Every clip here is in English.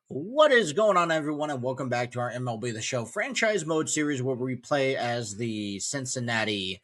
What is going on, everyone, and welcome back to our MLB The Show franchise mode series where we play as the Cincinnati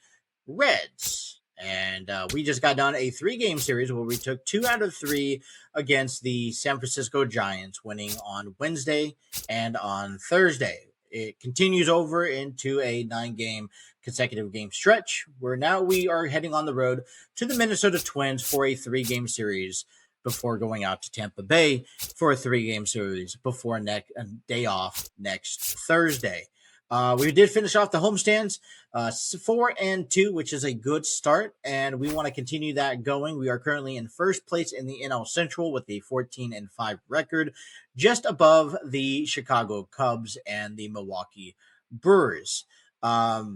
Reds. And we just got done a 3-game series where we took 2 out of 3 against the San Francisco Giants, winning on Wednesday and on Thursday. It continues over into a 9-game consecutive game stretch where now we are heading on the road to the Minnesota Twins for a 3-game series before going out to Tampa Bay for a 3-game series before a day off next Thursday. We did finish off the homestands 4-2, which is a good start, and we want to continue that going. We are currently in first place in the NL Central with a 14-5 record, just above the Chicago Cubs and the Milwaukee Brewers. Right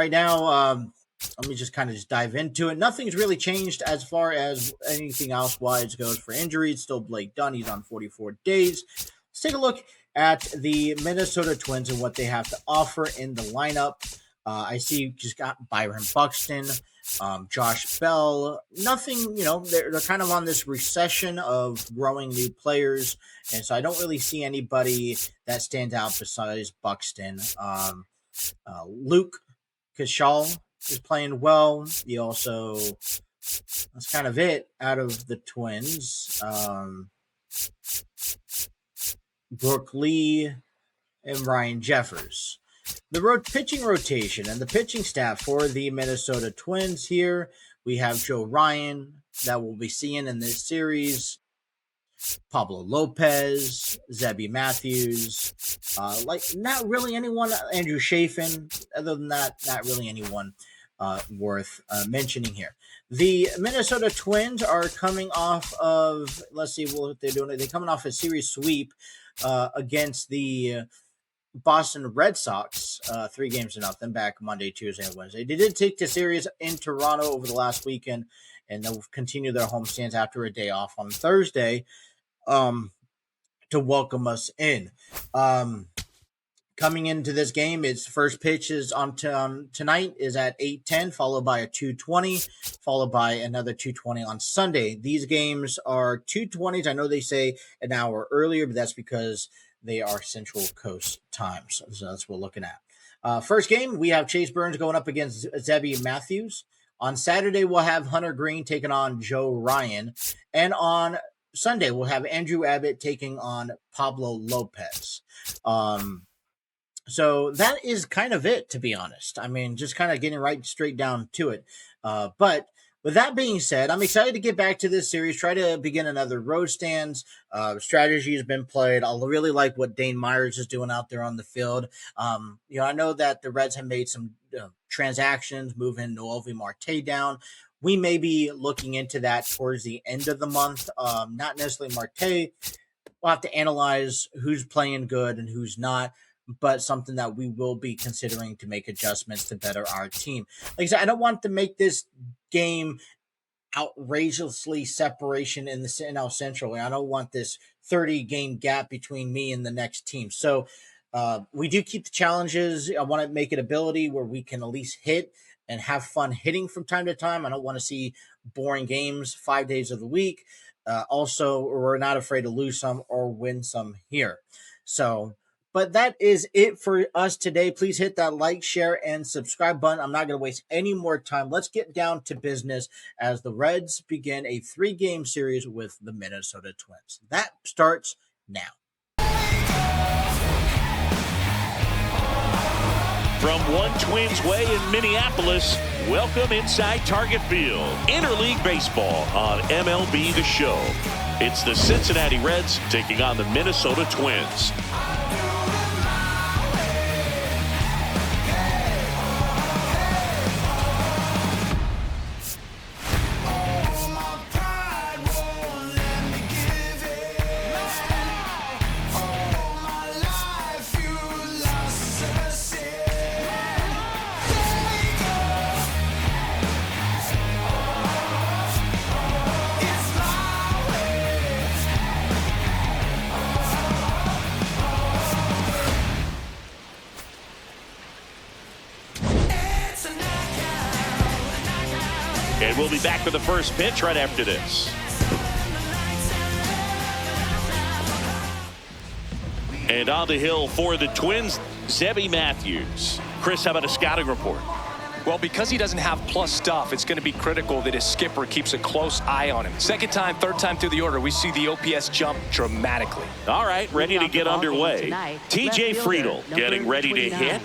now, let me just dive into it. Nothing's really changed as far as anything else-wise goes for injuries. Still Blake Dunn. He's on 44 days. Let's take a look at the Minnesota Twins and what they have to offer in the lineup. I see you just got Byron Buxton, Josh Bell. Nothing, they're kind of on this recession of growing new players, and so I don't really see anybody that stands out besides Buxton. Luke Keaschall is playing well. He also, that's kind of it out of the Twins. Brooke Lee and Ryan Jeffers. The pitching rotation and the pitching staff for the Minnesota Twins here. We have Joe Ryan that we'll be seeing in this series. Pablo Lopez, Zebby Matthews, not really anyone, Andrew Chafin. Other than that, not really anyone worth mentioning here. The Minnesota Twins are coming off of, let's see what they're doing. They're coming off a series sweep against the Boston Red Sox, 3-0 back Monday, Tuesday, and Wednesday. They did take the series in Toronto over the last weekend, and they'll continue their homestands after a day off on Thursday to welcome us in. Coming into this game, its first pitch is on tonight is at 8:10, followed by a 2:20, followed by another 2:20 on Sunday. These games are 2:20s. I know they say an hour earlier, but that's because they are Central Coast times. So that's what we're looking at. First game, we have Chase Burns going up against Zebby Matthews. On Saturday, we'll have Hunter Green taking on Joe Ryan. And on Sunday, we'll have Andrew Abbott taking on Pablo Lopez. So that is kind of it, to be honest. I mean, just kind of getting right straight down to it. But with that being said, I'm excited to get back to this series, try to begin another road stands. Strategy has been played. I really like what Dane Myers is doing out there on the field. I know that the Reds have made some transactions, moving Noelvi Marte down. We may be looking into that towards the end of the month. Not necessarily Marte. We'll have to analyze who's playing good and who's not, but something that we will be considering to make adjustments to better our team. Like I said, I don't want to make this game outrageously separation in the NL Central. I don't want this 30-game gap between me and the next team. So we do keep the challenges. I want to make it ability where we can at least hit and have fun hitting from time to time. I don't want to see boring games 5 days of the week. Also, we're not afraid to lose some or win some here. So, but that is it for us today. Please hit that like, share, and subscribe button. I'm not going to waste any more time. Let's get down to business as the Reds begin a 3-game series with the Minnesota Twins. That starts now. From One Twins Way in Minneapolis, welcome inside Target Field. Interleague Baseball on MLB The Show. It's the Cincinnati Reds taking on the Minnesota Twins. And we'll be back with the first pitch right after this. And on the hill for the Twins, Zebby Matthews. Chris, how about a scouting report? Well, because he doesn't have plus stuff, it's going to be critical that his skipper keeps a close eye on him. Second time, third time through the order, we see the OPS jump dramatically. All right, ready to get underway. TJ Friedl getting ready to hit.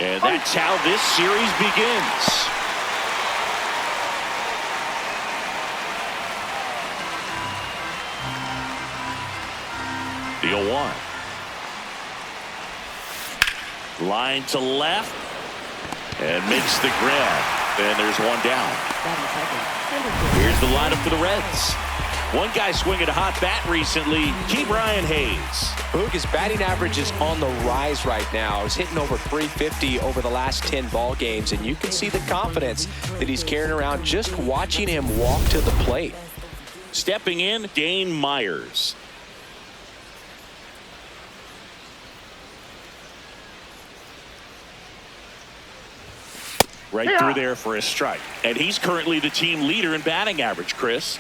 And that's how this series begins. The 0-1. Line to left. And makes the grab. And there's one down. Here's the lineup for the Reds. One guy swinging a hot bat recently, Brian Hayes. Boog, his batting average is on the rise right now. He's hitting over 350 over the last 10 ball games. And you can see the confidence that he's carrying around just watching him walk to the plate. Stepping in, Dane Myers. Right through there for a strike. And he's currently the team leader in batting average, Chris.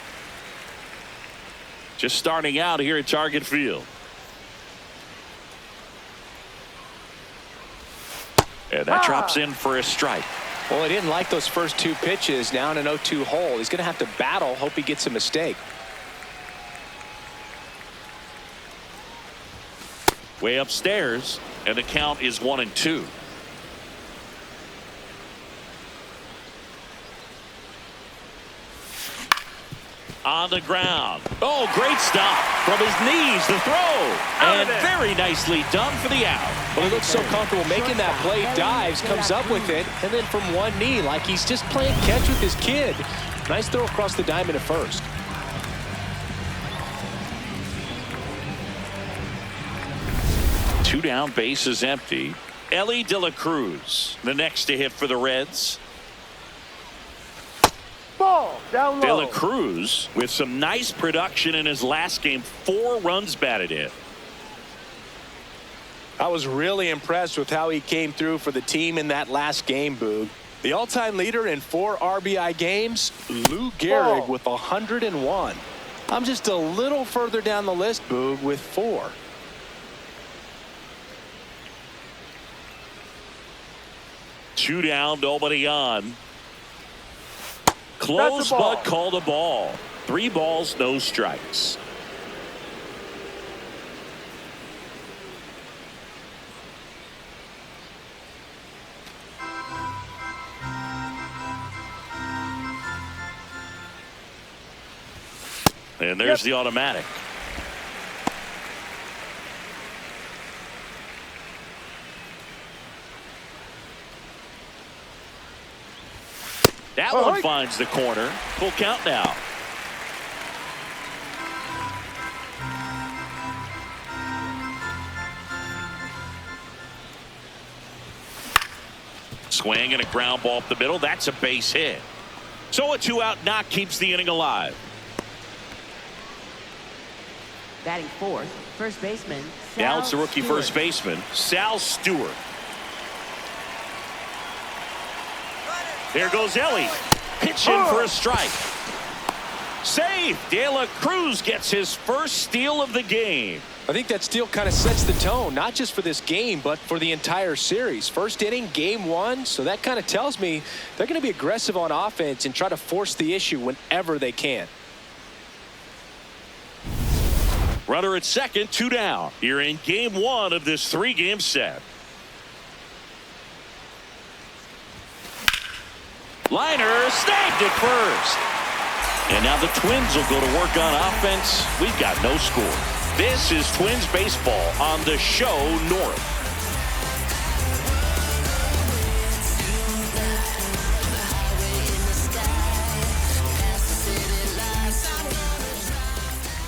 Just starting out here at Target Field. And that drops in for a strike. Well, he didn't like those first two pitches. Now in an 0-2 hole. He's going to have to battle. Hope he gets a mistake. Way upstairs. And the count is 1-2. On the ground. Oh, great stop from his knees. The throw. And very nicely done for the out. Well, he looks so comfortable making that play. Dives, comes up with it, and then from one knee, like he's just playing catch with his kid. Nice throw across the diamond at first. Two down, bases empty. Elly De La Cruz, the next to hit for the Reds. Ball down low. De La Cruz with some nice production in his last game. 4 runs batted in. I was really impressed with how he came through for the team in that last game, Boog. The all-time leader in 4 RBI games, Lou Gehrig with 101. I'm just a little further down the list, Boog, with 4. Two down, nobody on. Close but called a ball. 3 balls, no strikes. And there's the automatic. That one finds the corner. Full count now. Swing and a ground ball up the middle. That's a base hit. So a 2-out knock keeps the inning alive. Batting fourth, first baseman. Now it's the rookie first baseman, Sal Stewart. Here goes Elly. Pitch in for a strike. Save. De La Cruz gets his first steal of the game. I think that steal kind of sets the tone, not just for this game, but for the entire series. First inning, game 1. So that kind of tells me they're going to be aggressive on offense and try to force the issue whenever they can. Runner at second, 2 down. Here in game 1 of this 3-game set. Liner snagged at first. And now the Twins will go to work on offense. We've got no score. This is Twins baseball on the show North.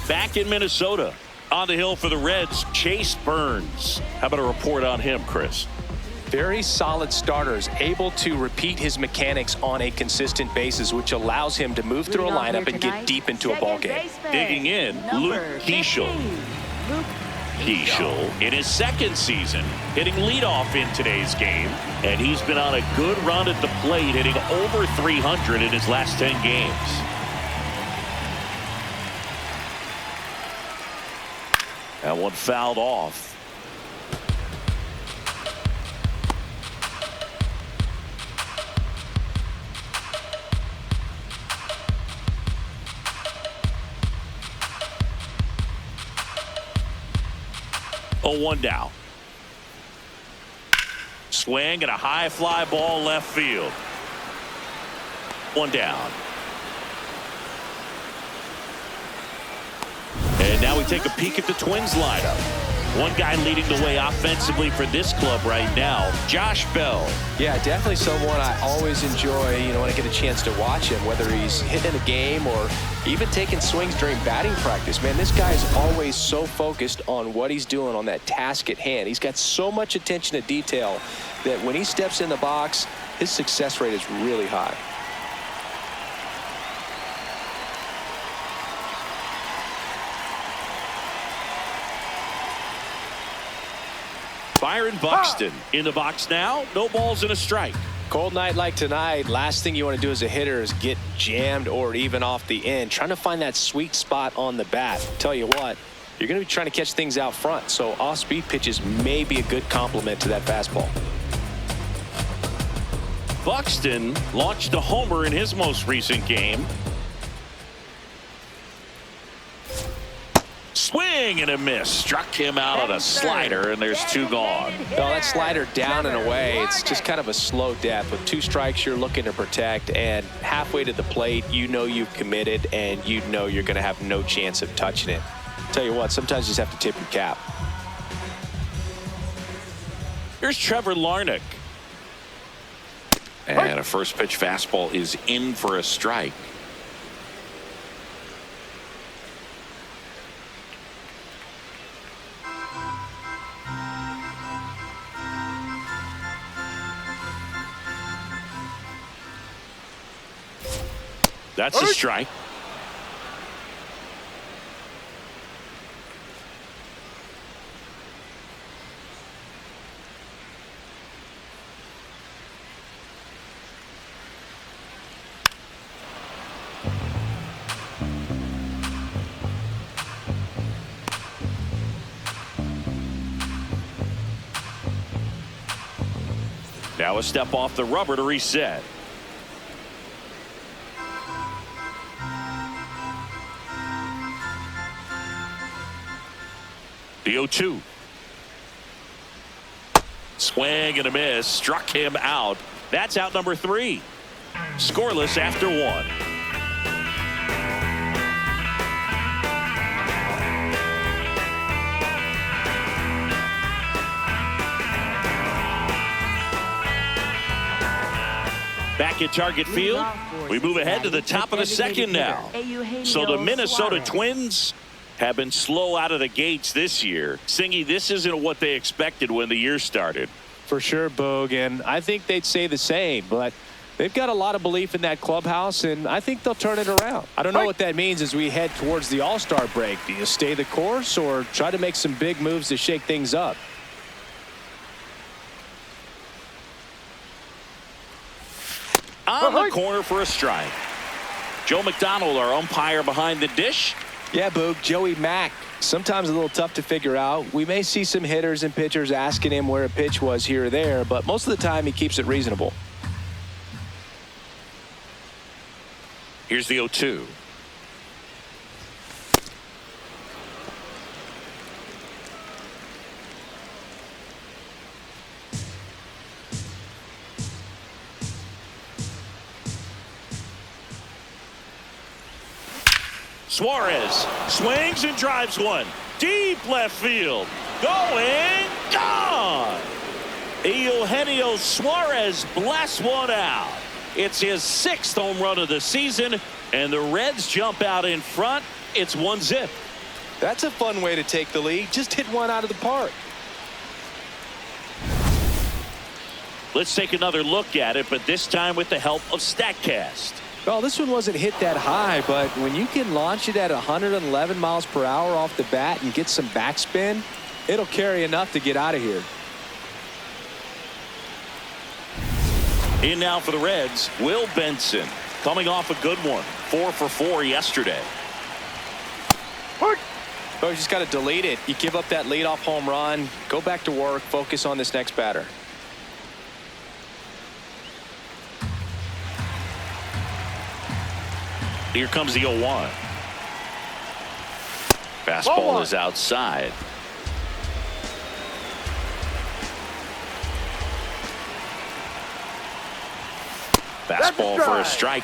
Back in Minnesota, on the hill for the Reds, Chase Burns. How about a report on him, Chris? Very solid starters, able to repeat his mechanics on a consistent basis, which allows him to move through a lineup and get deep into a ball game. Digging in, Luke Keaschall. Keaschall in his second season, hitting leadoff in today's game. And he's been on a good run at the plate, hitting over 300 in his last 10 games. That one fouled off. Oh, 1 down. Swing and a high fly ball left field. 1 down. And now we take a peek at the Twins lineup. One guy leading the way offensively for this club right now, Josh Bell. Yeah, definitely someone I always enjoy, when I get a chance to watch him, whether he's hitting a game or even taking swings during batting practice. Man, this guy is always so focused on what he's doing on that task at hand. He's got so much attention to detail that when he steps in the box, his success rate is really high. Byron Buxton in the box now. No balls and a strike. Cold night like tonight, last thing you want to do as a hitter is get jammed or even off the end. Trying to find that sweet spot on the bat. Tell you what, you're going to be trying to catch things out front, so off-speed pitches may be a good complement to that fastball. Buxton launched a homer in his most recent game. Swing and a miss. Struck him out on a slider, and there's 2 gone. Well, that slider down and away, it's just kind of a slow death. With 2 strikes, you're looking to protect, and halfway to the plate, you've committed, and you're going to have no chance of touching it. Tell you what, sometimes you just have to tip your cap. Here's Trevor Larnach. And a first pitch fastball is in for a strike. That's a strike. Now a step off the rubber to reset. The 0-2. Swing and a miss. Struck him out. That's out number 3. Scoreless after 1. Back at Target Field, we move ahead to the top of the second now. So the Minnesota Twins have been slow out of the gates this year. Singy, this isn't what they expected when the year started. For sure, Boog, and I think they'd say the same, but they've got a lot of belief in that clubhouse, and I think they'll turn it around. I don't know what that means as we head towards the All-Star break. Do you stay the course or try to make some big moves to shake things up? On the corner for a strike. Joe MacDonald, our umpire behind the dish. Yeah, Boog, Joey Mack. Sometimes a little tough to figure out. We may see some hitters and pitchers asking him where a pitch was here or there, but most of the time he keeps it reasonable. Here's the 0-2. Suarez swings and drives one. Deep left field. Going. Gone. Eugenio Suarez blasts one out. It's his 6th home run of the season, and the Reds jump out in front. It's 1-0. That's a fun way to take the lead. Just hit one out of the park. Let's take another look at it, but this time with the help of StatCast. Well, this one wasn't hit that high, but when you can launch it at 111 miles per hour off the bat and get some backspin, It'll carry enough to get out of here. In now for the Reds, Will Benson, coming off a good one. 4 for 4 yesterday. Oh, you just got to delete it. You give up that leadoff home run. Go back to work. Focus on this next batter. Here comes the 0-1. Fastball is outside. Fastball for a strike.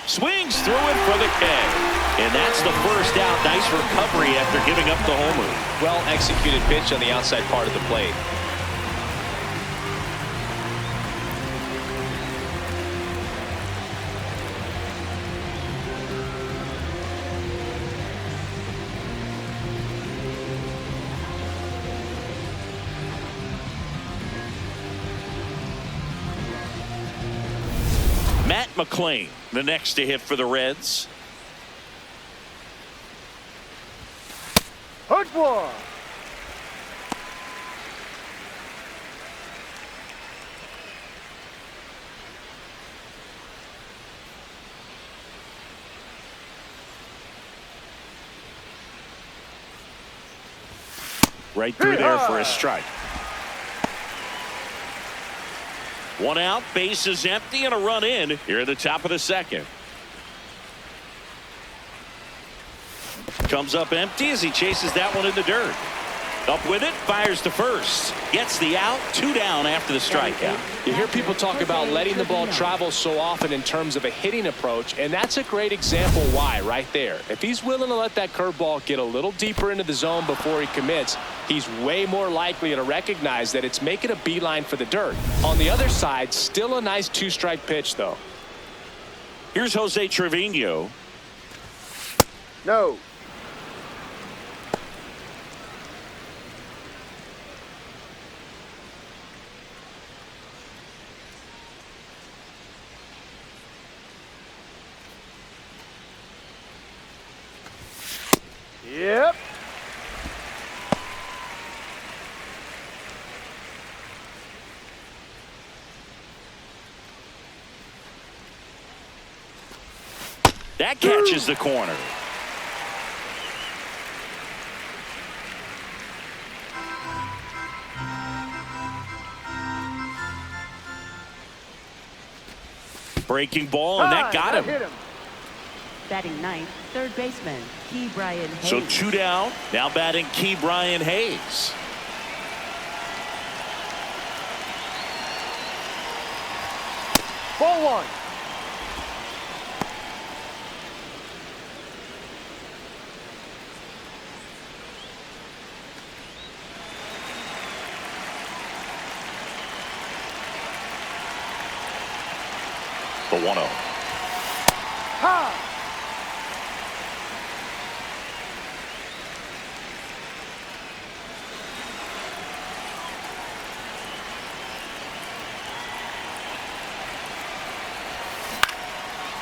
Swings through it for the K. And that's the first out. Nice recovery after giving up the homer. Well executed pitch on the outside part of the plate. Matt McLain, the next to hit for the Reds. Hard one. Right through there for a strike. 1 out, bases empty, and a run in here at the top of the second. Comes up empty as he chases that one in the dirt. Up with it, fires to first. Gets the out, 2 down after the strikeout. You hear people talk about letting the ball travel so often in terms of a hitting approach, and that's a great example why right there. If he's willing to let that curveball get a little deeper into the zone before he commits, he's way more likely to recognize that it's making a beeline for the dirt. On the other side, still a nice 2-strike pitch, though. Here's Jose Trevino. No. Yep. That catches the corner. Breaking ball, and that got him. Hit him. Batting ninth, third baseman, Ke'Bryan Hayes. So 2 down. Now batting Ke'Bryan Hayes. Ball 1. The 1-0. Ha!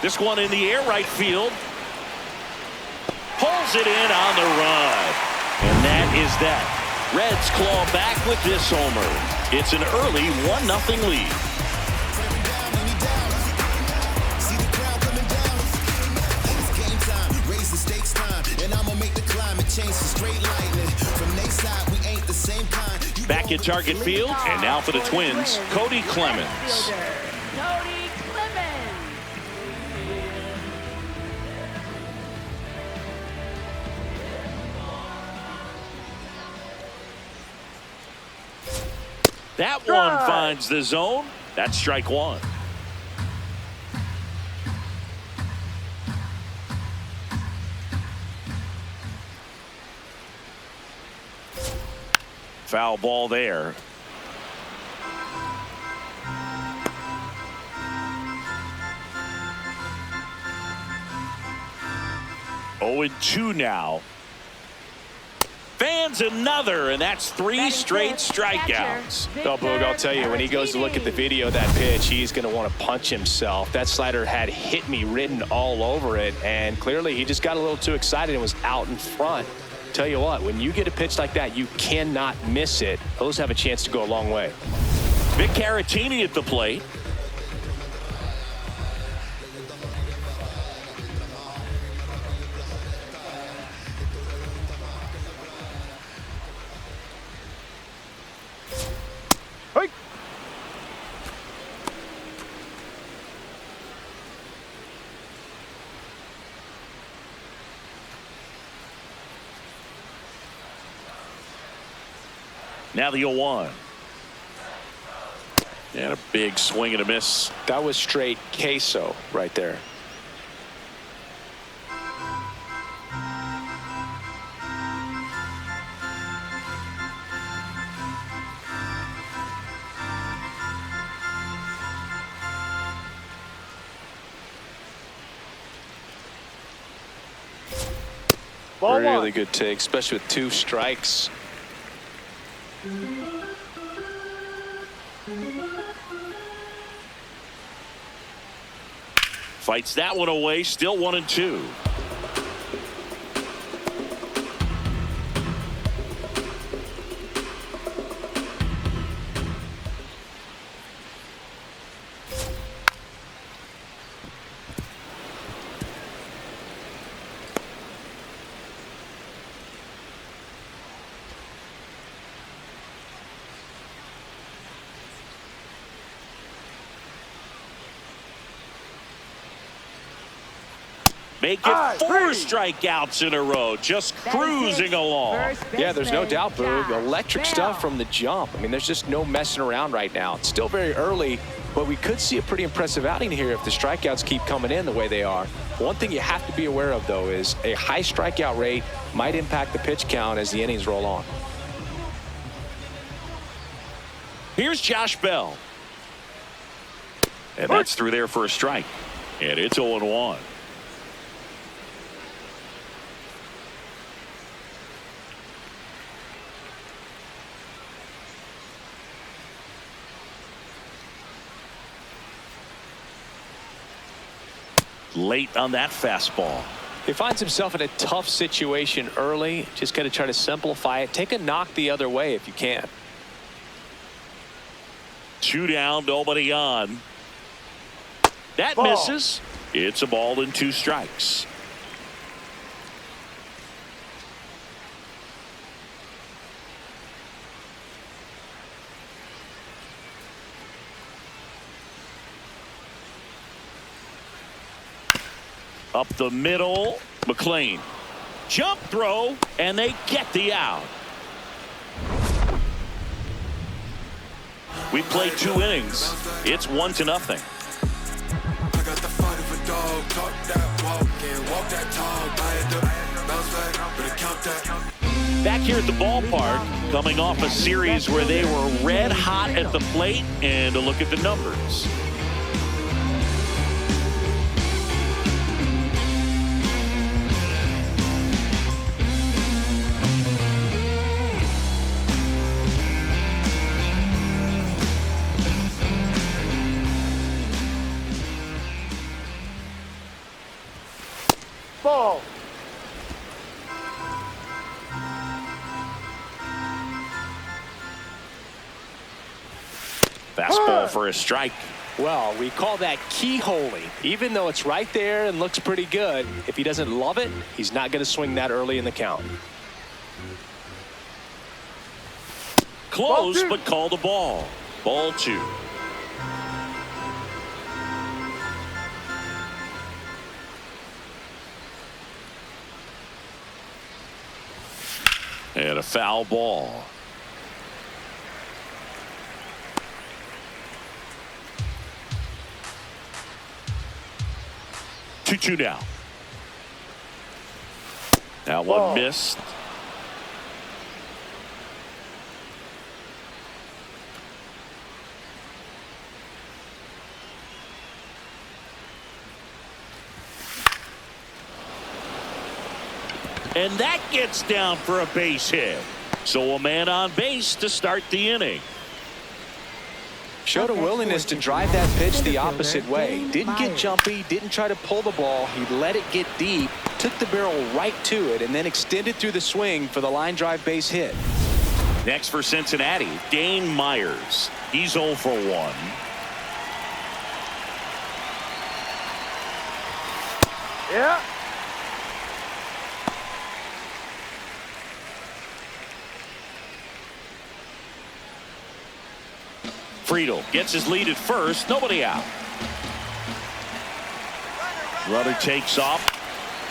This one in the air, right field. Pulls it in on the run. And that is that. Reds claw back with this homer. It's an early 1-0 lead. Back at Target Field, and now for the Twins, Kody Clemens. Kody Clemens. That one finds the zone. That's strike 1. Foul ball there. 0-2 now. Fans another, and that's 3 straight strikeouts. Oh, Boog, I'll tell you, when he goes to look at the video of that pitch, he's going to want to punch himself. That slider had "hit me" written all over it, and clearly he just got a little too excited and was out in front. Tell you what, when you get a pitch like that, you cannot miss it. Those have a chance to go a long way. Vic Carantini at the plate. Now the 0-1. And a big swing and a miss. That was straight queso right there. Really good take, especially with 2 strikes. Fights that one away, still 1-2. Make it 4 strikeouts in a row, just cruising along. Yeah, there's no doubt, Boog. Electric stuff from the jump. I mean, there's just no messing around right now. It's still very early, but we could see a pretty impressive outing here if the strikeouts keep coming in the way they are. One thing you have to be aware of, though, is a high strikeout rate might impact the pitch count as the innings roll on. Here's Josh Bell. And that's through there for a strike. And it's 0-1. Late on that fastball. He finds himself in a tough situation early. Just got to try to simplify it. Take a knock the other way if you can. 2 down, nobody on. That misses. It's a ball and 2 strikes. Up the middle, McLain. Jump throw, and they get the out. We played 2 innings. It's 1-0. Back here at the ballpark, coming off a series where they were red hot at the plate, and a look at the numbers. Ball. Fastball for a strike. Well, we call that keyholing. Even though it's right there and looks pretty good, if he doesn't love it, he's not going to swing that early in the count. Close, but called a ball. Ball 2. And a foul ball. Two now. Now one missed. And that gets down for a base hit. So a man on base to start the inning. Showed a willingness to drive that pitch the opposite way. Didn't get jumpy, didn't try to pull the ball. He let it get deep, took the barrel right to it, and then extended through the swing for the line drive base hit. Next for Cincinnati, Dane Myers. He's 0 for 1. Yeah. Friedl gets his lead at first. Nobody out. Runner takes off.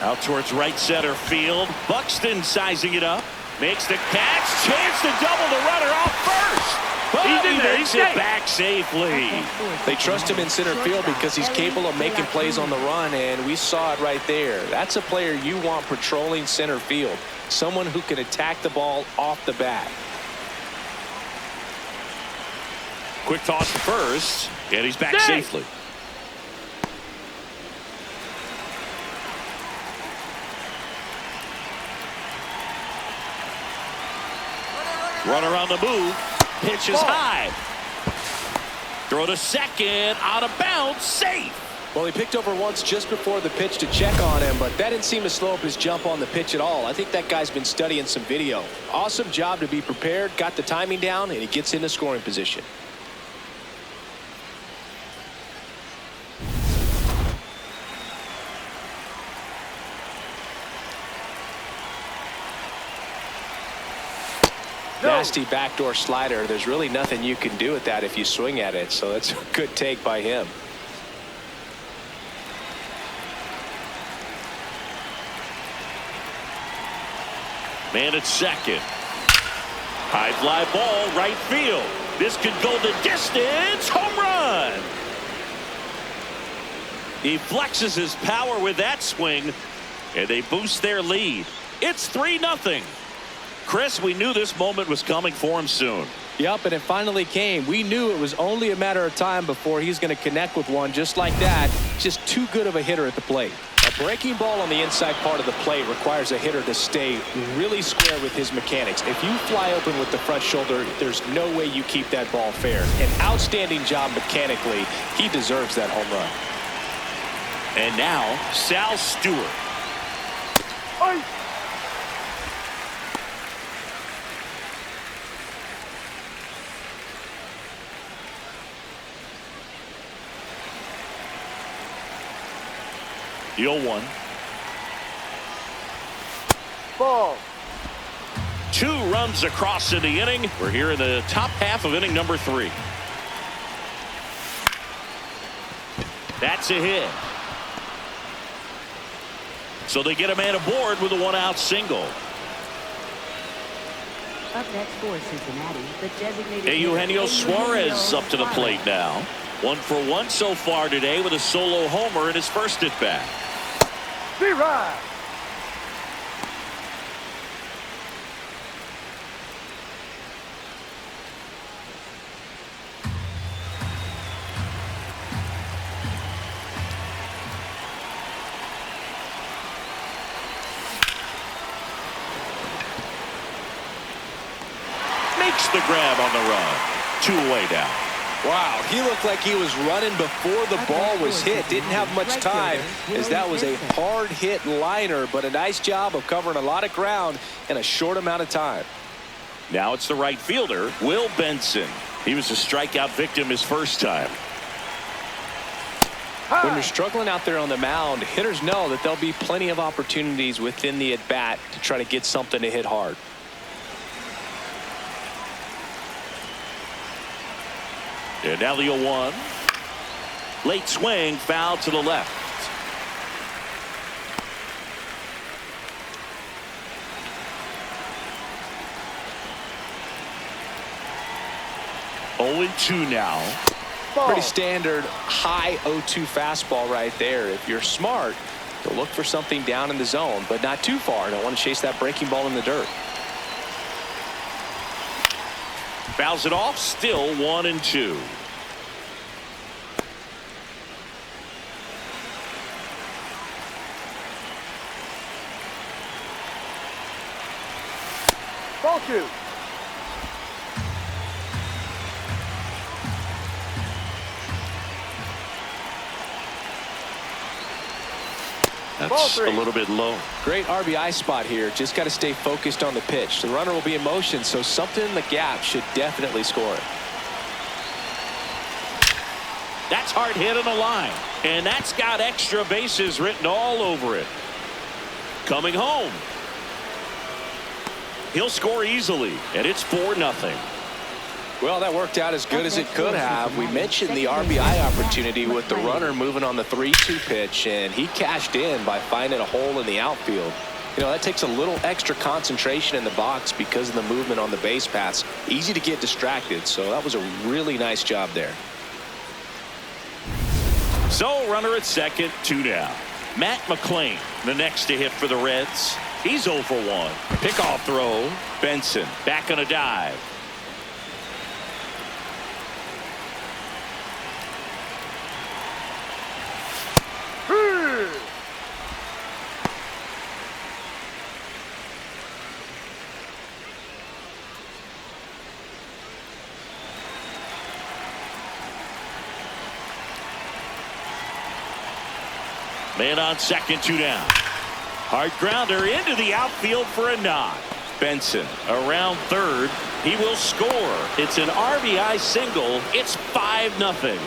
Out towards right center field. Buxton sizing it up. Makes the catch. Chance to double the runner off first. But he makes it back safely. They trust him in center field because he's capable of making plays on the run, and we saw it right there. That's a player you want patrolling center field. Someone who can attack the ball off the bat. Quick toss to first, and he's back safely. Runner on the move. Pitch is high. Throw to second. Out of bounds. Safe. Well, he picked over once just before the pitch to check on him, but that didn't seem to slow up his jump on the pitch at all. I think that guy's been studying some video. Awesome job to be prepared. Got the timing down, and he gets into scoring position. Nasty backdoor slider. There's really nothing you can do with that if you swing at it, so that's a good take by him. Man at second. High fly ball, right field. This could go the distance. Home run. He flexes his power with that swing, and they boost their lead. It's 3-0. Chris, we knew this moment was coming for him soon. Yep, and it finally came. We knew it was only a matter of time before he's going to connect with one just like that. Just too good of a hitter at the plate. A breaking ball on the inside part of the plate requires a hitter to stay really square with his mechanics. If you fly open with the front shoulder, there's no way you keep that ball fair. An outstanding job mechanically. He deserves that home run. And now, Sal Stewart. Oi. The 0-1. Ball. 2 runs across in the inning. We're here in the top half of inning number 3. That's a hit. So they get a man aboard with a 1-out single. Up next for Cincinnati, the designated Eugenio Suarez up to the plate now. 1 for 1 so far today with a solo homer in his first at bat. B-Ride. Makes the grab on the run. 2 away now. Wow, he looked like he was running before the ball was hit. Didn't have much time as that was a hard hit liner, but a nice job of covering a lot of ground in a short amount of time. Now it's the right fielder, Will Benson. He was a strikeout victim his first time. When you're struggling out there on the mound, hitters know that there'll be plenty of opportunities within the at-bat to try to get something to hit hard. And now the 0-1. Late swing, foul to the left. Oh, 0-2 now. Ball. Pretty standard high 0-2 fastball right there. If you're smart, you'll look for something down in the zone, but not too far. Don't want to chase that breaking ball in the dirt. Fouls it off, still 1-2. Ball 2. That's a little bit low. Great RBI spot here. Just got to stay focused on the pitch. The runner will be in motion, so something in the gap should definitely score it. That's hard hit on the line, and that's got extra bases written all over it. Coming home. He'll score easily, and it's 4-0. Well, that worked out as good as it could have. We mentioned the RBI opportunity with the runner moving on the 3-2 pitch, and he cashed in by finding a hole in the outfield. You know, that takes a little extra concentration in the box because of the movement on the base paths. Easy to get distracted, so that was a really nice job there. So, runner at second, 2 down. Matt McLain, the next to hit for the Reds. He's 0 for 1. Pickoff throw. Benson back on a dive. Man on second, 2 down. Hard grounder into the outfield for a knock. Benson around third. He will score. It's an RBI single. It's 5-0.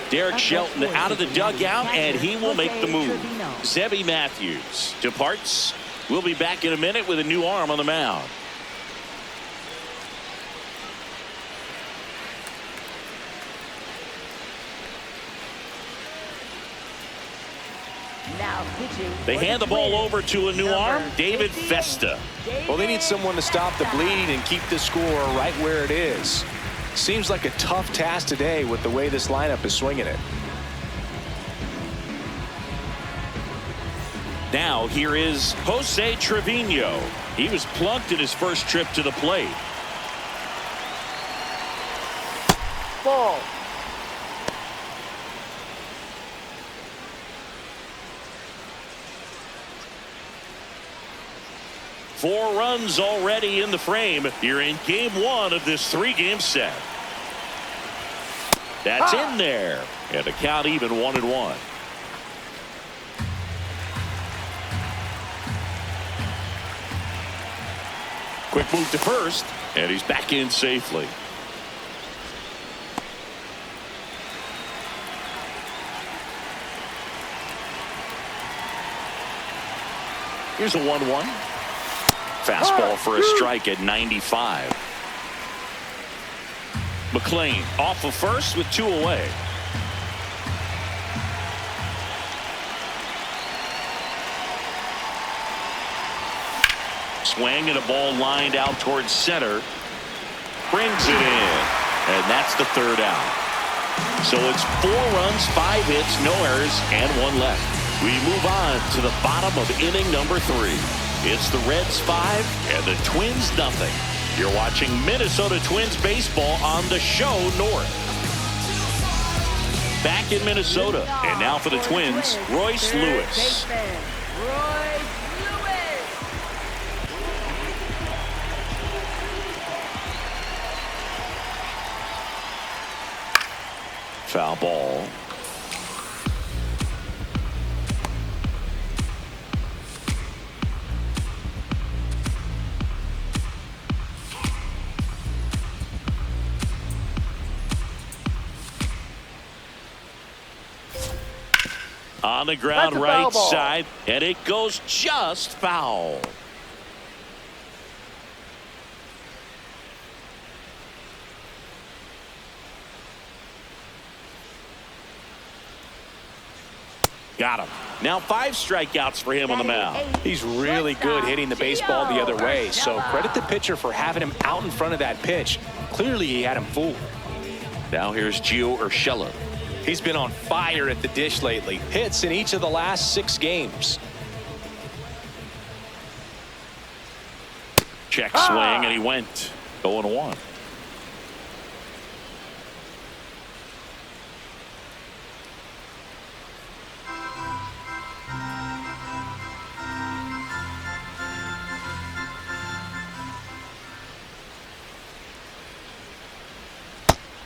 Derek Shelton out of the dugout, and he will make the move. Zebby Matthews departs. We'll be back in a minute with a new arm on the mound. They hand the ball over to a new arm, David Festa. Well, they need someone to stop the bleed and keep the score right where it is. Seems like a tough task today with the way this lineup is swinging it. Now here is Jose Trevino. He was plunked in his first trip to the plate. Ball. Four runs already in the frame here in game 1 of this 3-game set. That's in there, and the count even 1-1. Quick move to first, and he's back in safely. Here's a 1-1. Fastball for a strike at 95. McLain off of first with 2 away. Swing and a ball lined out towards center. Brings it in. And that's the 3rd out. So it's 4 runs, 5 hits, no errors, and 1 left. We move on to the bottom of inning number 3. It's the Reds 5 and the Twins 0. You're watching Minnesota Twins baseball on the show North. Back in Minnesota, and now for the Twins, Royce Lewis. Foul ball. On the ground right side, and it goes just foul. Got him. Now 5 strikeouts for him on the mound. He's really good hitting the baseball the other way, so credit the pitcher for having him out in front of that pitch. Clearly he had him fooled. Now here's Gio Urshela. He's been on fire at the dish lately. Hits in each of the last 6 games. Check swing, and he went 0-1.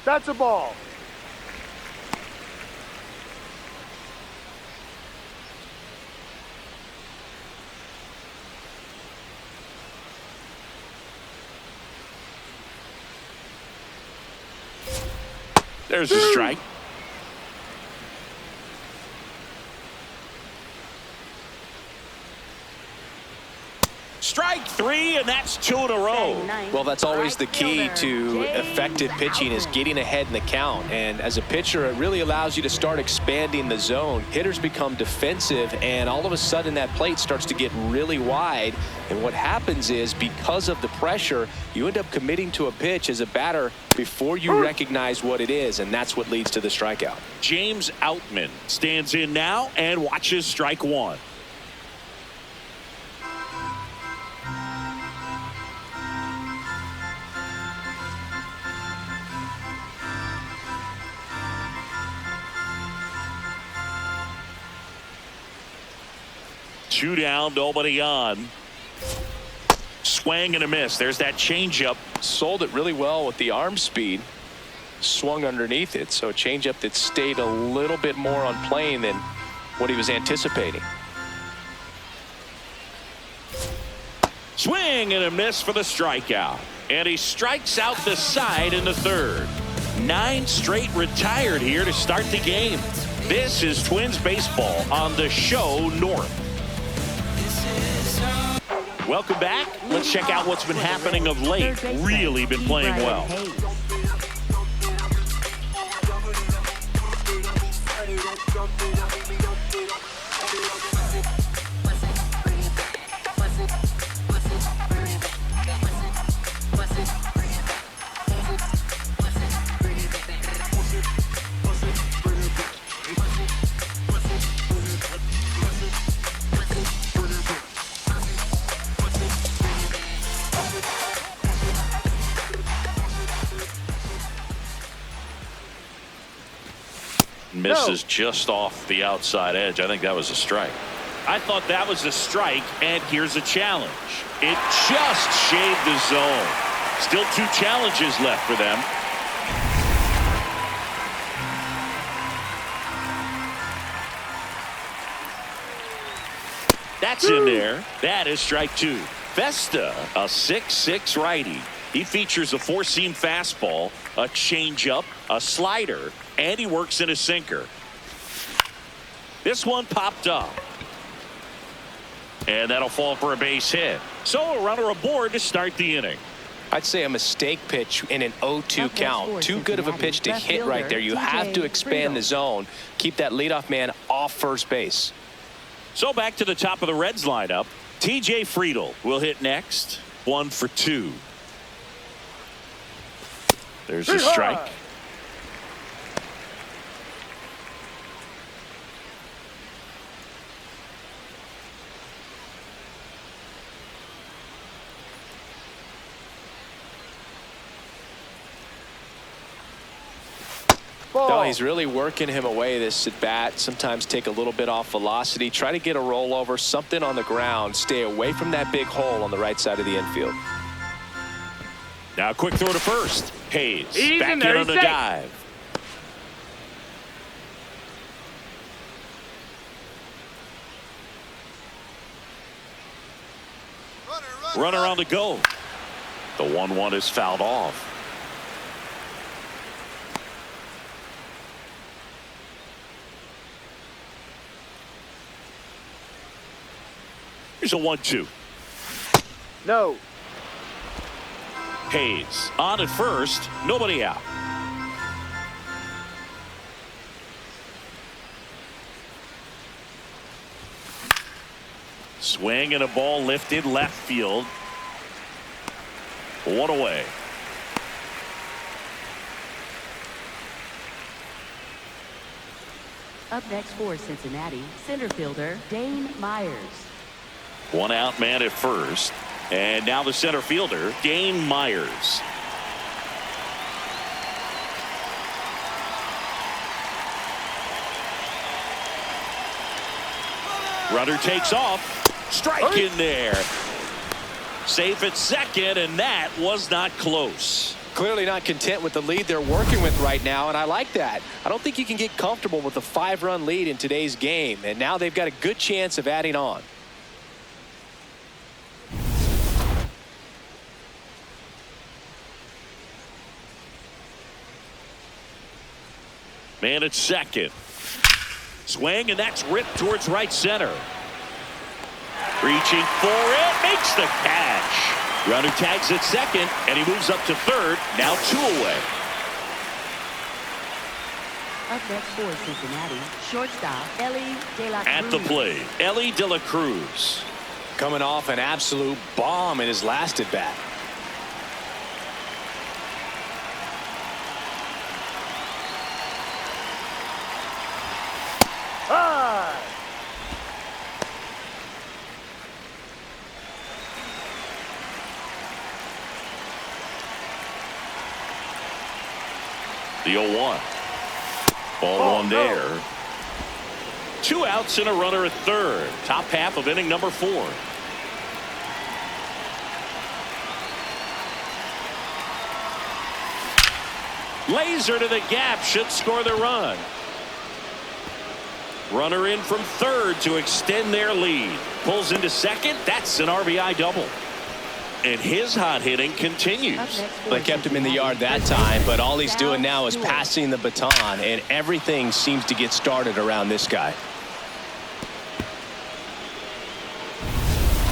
That's a ball. There's a strike. Strike three, and that's 2 in a row. Well, that's always the key to effective pitching is getting ahead in the count. And as a pitcher, it really allows you to start expanding the zone. Hitters become defensive, and all of a sudden that plate starts to get really wide. And what happens is, because of the pressure, you end up committing to a pitch as a batter before you recognize what it is, and that's what leads to the strikeout. James Outman stands in now and watches strike one. Two down, nobody on. Swing and a miss. There's that changeup. Sold it really well with the arm speed. Swung underneath it, so a changeup that stayed a little bit more on plane than what he was anticipating. Swing and a miss for the strikeout. And he strikes out the side in the third. 9 straight retired here to start the game. This is Twins baseball on the show North. Welcome back. Let's check out what's been happening of late. Really been playing well. Misses just off the outside edge. I think that was a strike. I thought that was a strike, and here's a challenge. It just shaved the zone. Still 2 challenges left for them. That's in there. That is strike 2. Vesta, a 6'6" righty. He features a 4-seam fastball, a changeup, a slider, and he works in a sinker. This one popped up. And that'll fall for a base hit. So a runner aboard to start the inning. I'd say a mistake pitch in an 0-2 count. Too good of a pitch to hit right there. You have to expand the zone. Keep that leadoff man off first base. So back to the top of the Reds lineup. TJ Friedl will hit next. 1 for 2. There's a strike. No, he's really working him away this at bat. Sometimes take a little bit off velocity. Try to get a rollover, something on the ground. Stay away from that big hole on the right side of the infield. Now quick throw to first. Hayes back in on the dive. Runner on the go. The 1-1 is fouled off. Here's a 1-2. No. Hayes on at first, nobody out. Swing and a ball lifted left field. 1 away. Up next for Cincinnati, center fielder Dane Myers. 1 out man at first. And now the center fielder, Dane Myers. Runner takes off. Strike in there. Safe at second, and that was not close. Clearly not content with the lead they're working with right now, and I like that. I don't think you can get comfortable with a 5-run lead in today's game, and now they've got a good chance of adding on. Man at second. Swing, and that's ripped towards right center. Reaching for it, makes the catch. Runner tags at second, and he moves up to third. Now 2 away. Up next for Cincinnati, shortstop Elly De La Cruz. At the plate, Elly De La Cruz. Coming off an absolute bomb in his last at bat. The 0-1. Ball one there. 2 outs and a runner at third. Top half of inning number 4. Laser to the gap, should score the run. Runner in from third to extend their lead. Pulls into second. That's an RBI double. And his hot hitting continues. They kept him in the yard that time, but all he's doing now is passing the baton, and everything seems to get started around this guy.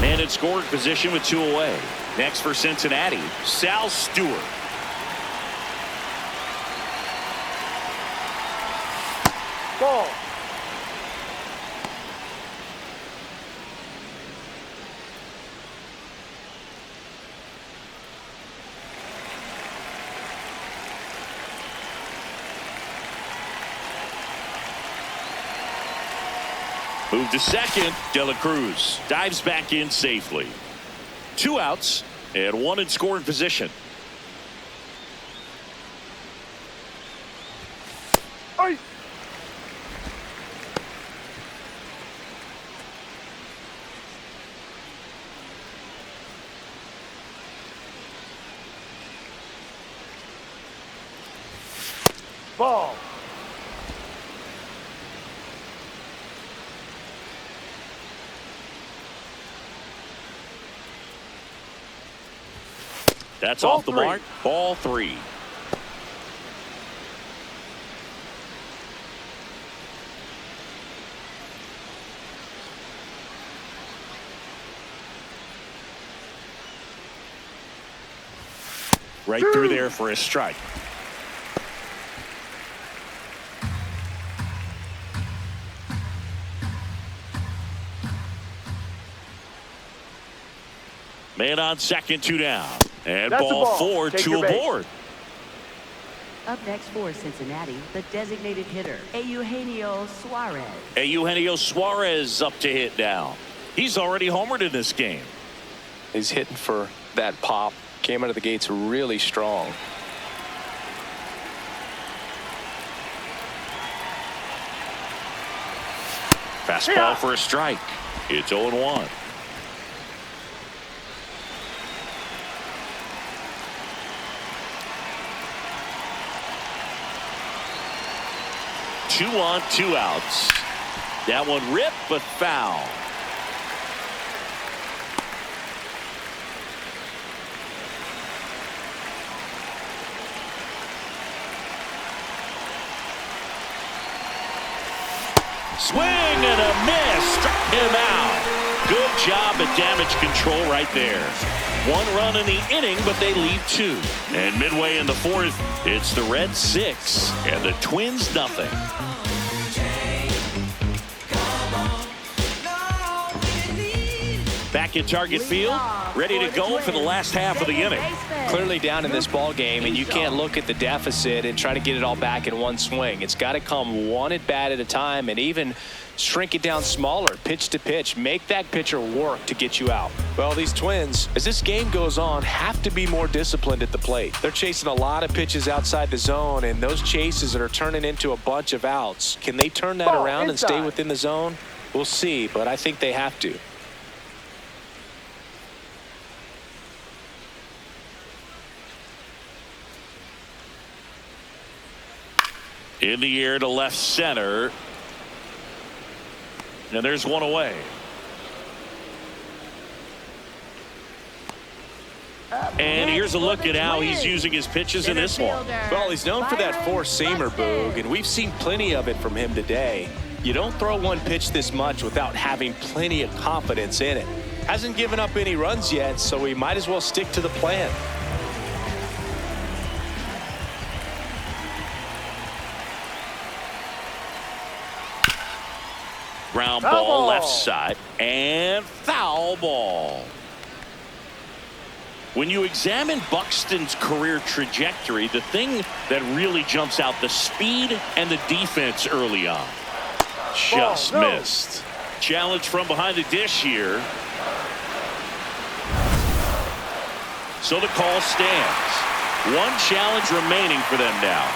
Man in scoring position with 2 away. Next for Cincinnati, Sal Stewart. Ball. Move to second. De La Cruz dives back in safely. 2 outs and 1 in scoring position. Aye. Ball. That's Ball off the 3. mark. Ball 3. Right through there for a strike. Man on second, 2 down. And That's ball a ball. 4, Take 2 your base. aboard. Up next for Cincinnati, the designated hitter, Eugenio Suarez. Eugenio Suarez up to hit now. He's already homered in this game. He's hitting for that pop. Came out of the gates really strong. Fastball for a strike. It's 0-1. Two on, 2 outs. That one ripped but foul. Swing and a miss. Struck him out. Good job at damage control right there. 1 run in the inning, but they leave 2. And midway in the 4th, it's the Reds 6 and the Twins nothing. Back in target field, ready to go for the last half of the inning. Clearly down in this ball game, and you can't look at the deficit and try to get it all back in one swing. It's got to come 1 at bat at a time, and even shrink it down smaller, pitch to pitch. Make that pitcher work to get you out. Well, these Twins, as this game goes on, have to be more disciplined at the plate. They're chasing a lot of pitches outside the zone, and those chases that are turning into a bunch of outs. Can they turn that around and stay within the zone? We'll see, but I think they have to. In the air to left center. And there's one away. And here's a look at how he's using his pitches in this one. Well, he's known for that four-seamer, Boog, and we've seen plenty of it from him today. You don't throw one pitch this much without having plenty of confidence in it. Hasn't given up any runs yet, so we might as well stick to the plan. Ground ball left side and foul ball. When you examine Buxton's career trajectory, the thing that really jumps out, the speed and the defense early on. Just missed. Challenge from behind the dish here. So the call stands. One challenge remaining for them now.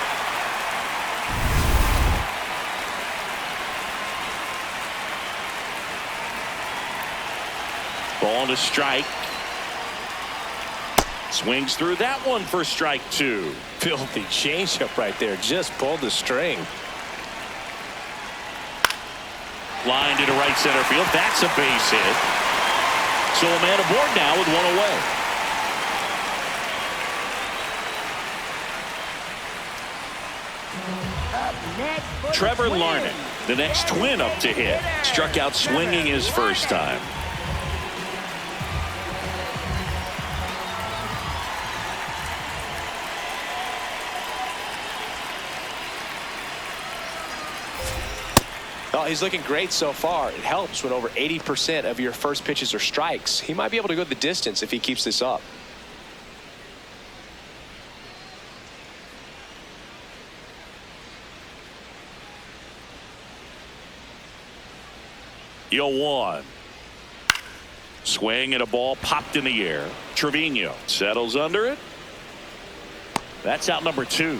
Ball to strike. Swings through that one for strike two. Filthy changeup right there. Just pulled the string. Line into right center field. That's a base hit. So a man aboard now with one away. Trevor Larnach, the next Twin up to hit. Struck out swinging his first time. Well, he's looking great so far. It helps when over 80% of your first pitches are strikes. He might be able to go the distance if he keeps this up. The 0-1. Swing and a ball popped in the air. Trevino settles under it. That's out number 2.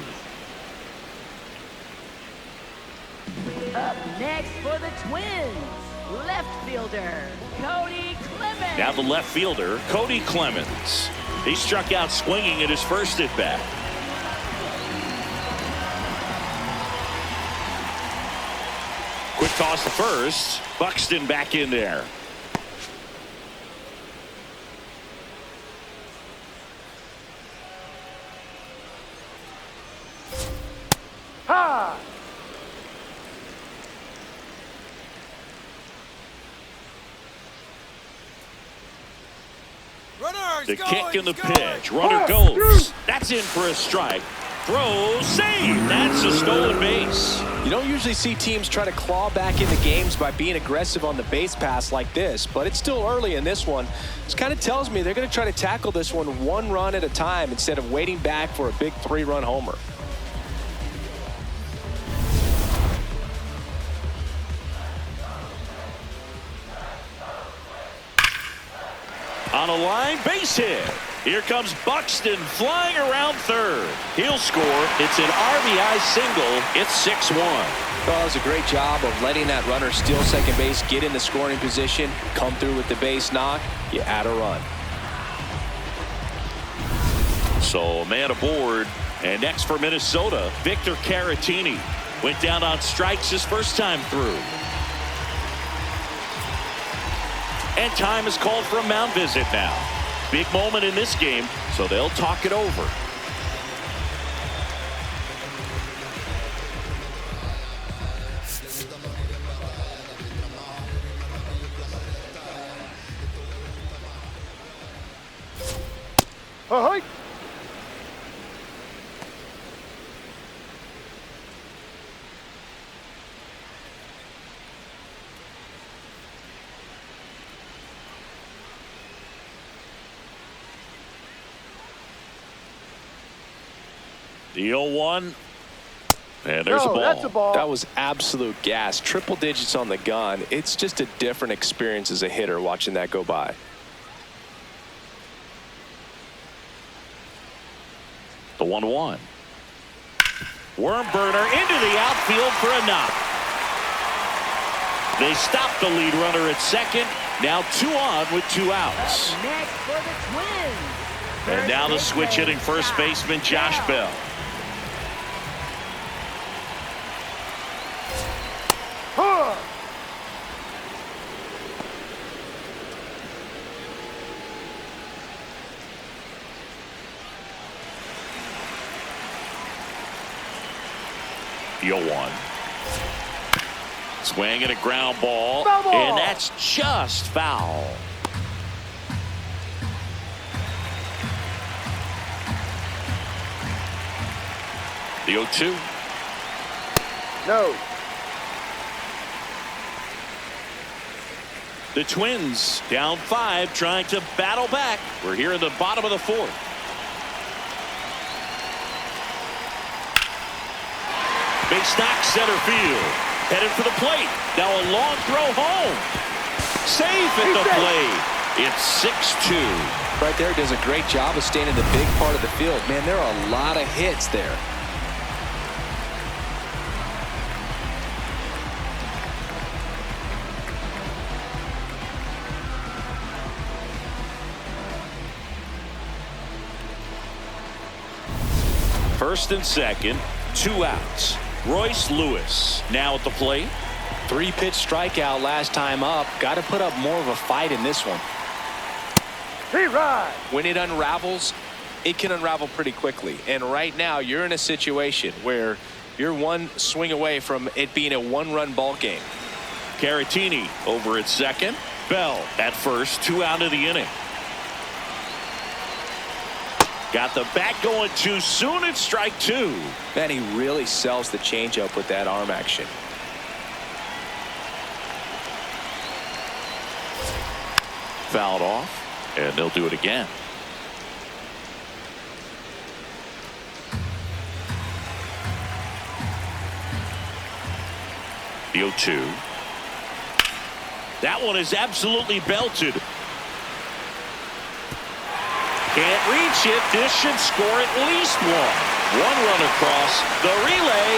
Up next for the Twins, left fielder Kody Clemens. Now the left fielder, Kody Clemens. He struck out swinging at his first at bat. Quick toss to first. Buxton back in there. Ha! The kick and the pitch. Runner goes. That's in for a strike. Throw, save. That's a stolen base. You don't usually see teams try to claw back into games by being aggressive on the base pass like this, but it's still early in this one. This kind of tells me they're going to try to tackle this one run at a time instead of waiting back for a big 3-run homer. On a line, base hit. Here comes Buxton flying around third. He'll score. It's an RBI single. It's 6-1. Well, that was a great job of letting that runner steal second base, get in the scoring position, come through with the base knock. You add a run. So a man aboard. And next for Minnesota, Victor Carantini. Went down on strikes his first time through. And time is called for a mound visit now. Big moment in this game, so they'll talk it over. Ahoy! The 0-1. And there's a ball. That's a ball. That was absolute gas. Triple digits on the gun. It's just a different experience as a hitter watching that go by. The 1-1. Worm burner into the outfield for a knock. They stopped the lead runner at second. Now 2 on with 2 outs. Up next for the Twins. And now the switch hitting first baseman Josh Bell. 0-1. Swing and a ground ball. Foul ball. And that's just foul. The 0-2. No. The Twins down 5, trying to battle back. We're here in the bottom of the 4th. Big knock center field. Headed for the plate. Now a long throw home. Safe at the plate. It's 6-2. Right there, does a great job of staying in the big part of the field. Man, there are a lot of hits there. First and second, 2 outs. Royce Lewis now at the plate. 3-pitch strikeout last time up. Got to put up more of a fight in this one. Right. When it unravels, it can unravel pretty quickly. And right now, you're in a situation where you're one swing away from it being a 1-run ball game. Carantini over at second. Bell at first, 2 out of the inning. Got the bat going too soon. It's strike 2. Man, he really sells the changeup with that arm action. Fouled off, and they'll do it again. The 0-2. That one is absolutely belted. Can't reach it. This should score at least 1. 1 run across. The relay.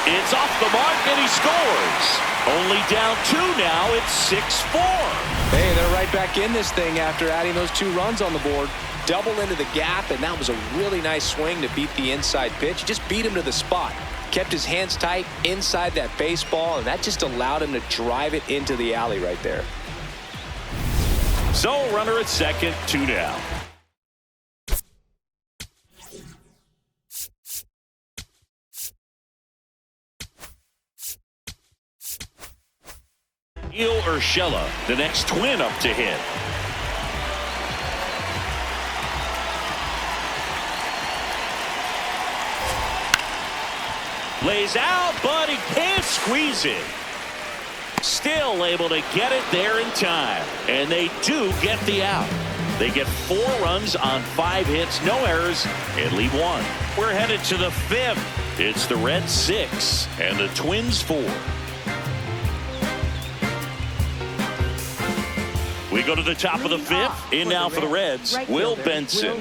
It's off the mark, and he scores. Only down 2 now. It's 6-4. Hey, they're right back in this thing after adding those 2 runs on the board. Double into the gap, and that was a really nice swing to beat the inside pitch. Just beat him to the spot. Kept his hands tight inside that baseball, and that just allowed him to drive it into the alley right there. So, runner at second, 2 down. Gio Urshela, the next Twin up to hit. Lays out, but he can't squeeze it. Still able to get it there in time. And they do get the out. They get 4 runs on 5 hits, no errors, and leave 1. We're headed to the 5th. It's the Reds 6 and the Twins 4. We go to the top of the 5th. In now for the Reds, Will Benson.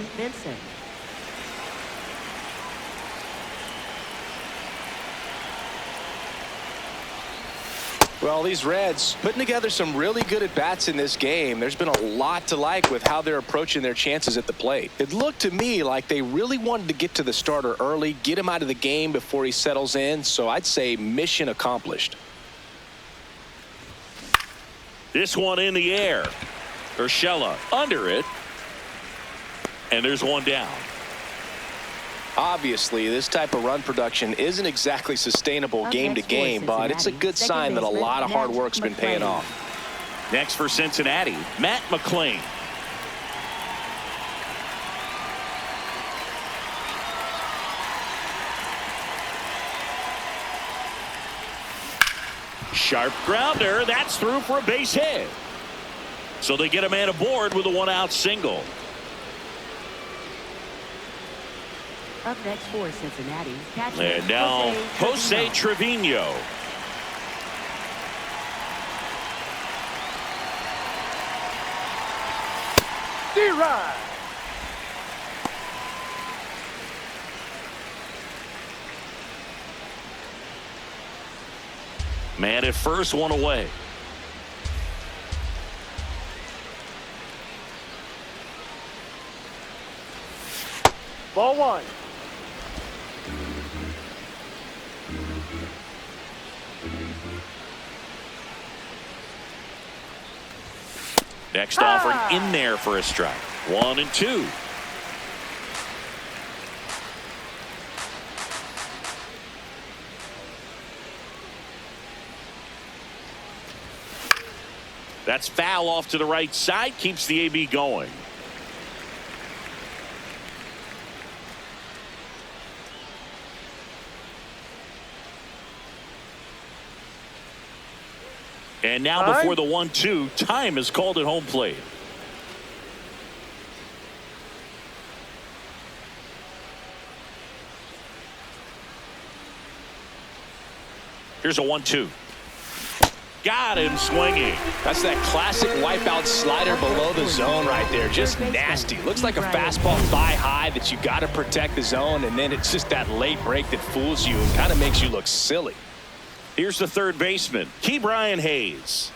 Well, these Reds putting together some really good at-bats in this game. There's been a lot to like with how they're approaching their chances at the plate. It looked to me like they really wanted to get to the starter early, get him out of the game before he settles in. So I'd say mission accomplished. This one in the air. Urshela under it. And there's 1 down. Obviously, this type of run production isn't exactly sustainable game to game, but it's a good sign that a lot of hard work's been paying off. Next for Cincinnati, Matt McLain. Sharp grounder. That's through for a base hit. So they get a man aboard with a 1-out single. Up next for Cincinnati, catcher And now Jose Trevino. D-Ride. Man at first, 1 away. Ball 1. Next offering in there for a strike. 1 and 2. That's foul off to the right side. Keeps the AB going. And now before the 1-2, time is called at home plate. Here's a 1-2. Got him swinging. That's that classic wipeout slider below the zone right there. Just nasty. Looks like a fastball thigh high that you got to protect the zone, and then it's just that late break that fools you and kind of makes you look silly. Here's the third baseman, Ke'Bryan Hayes.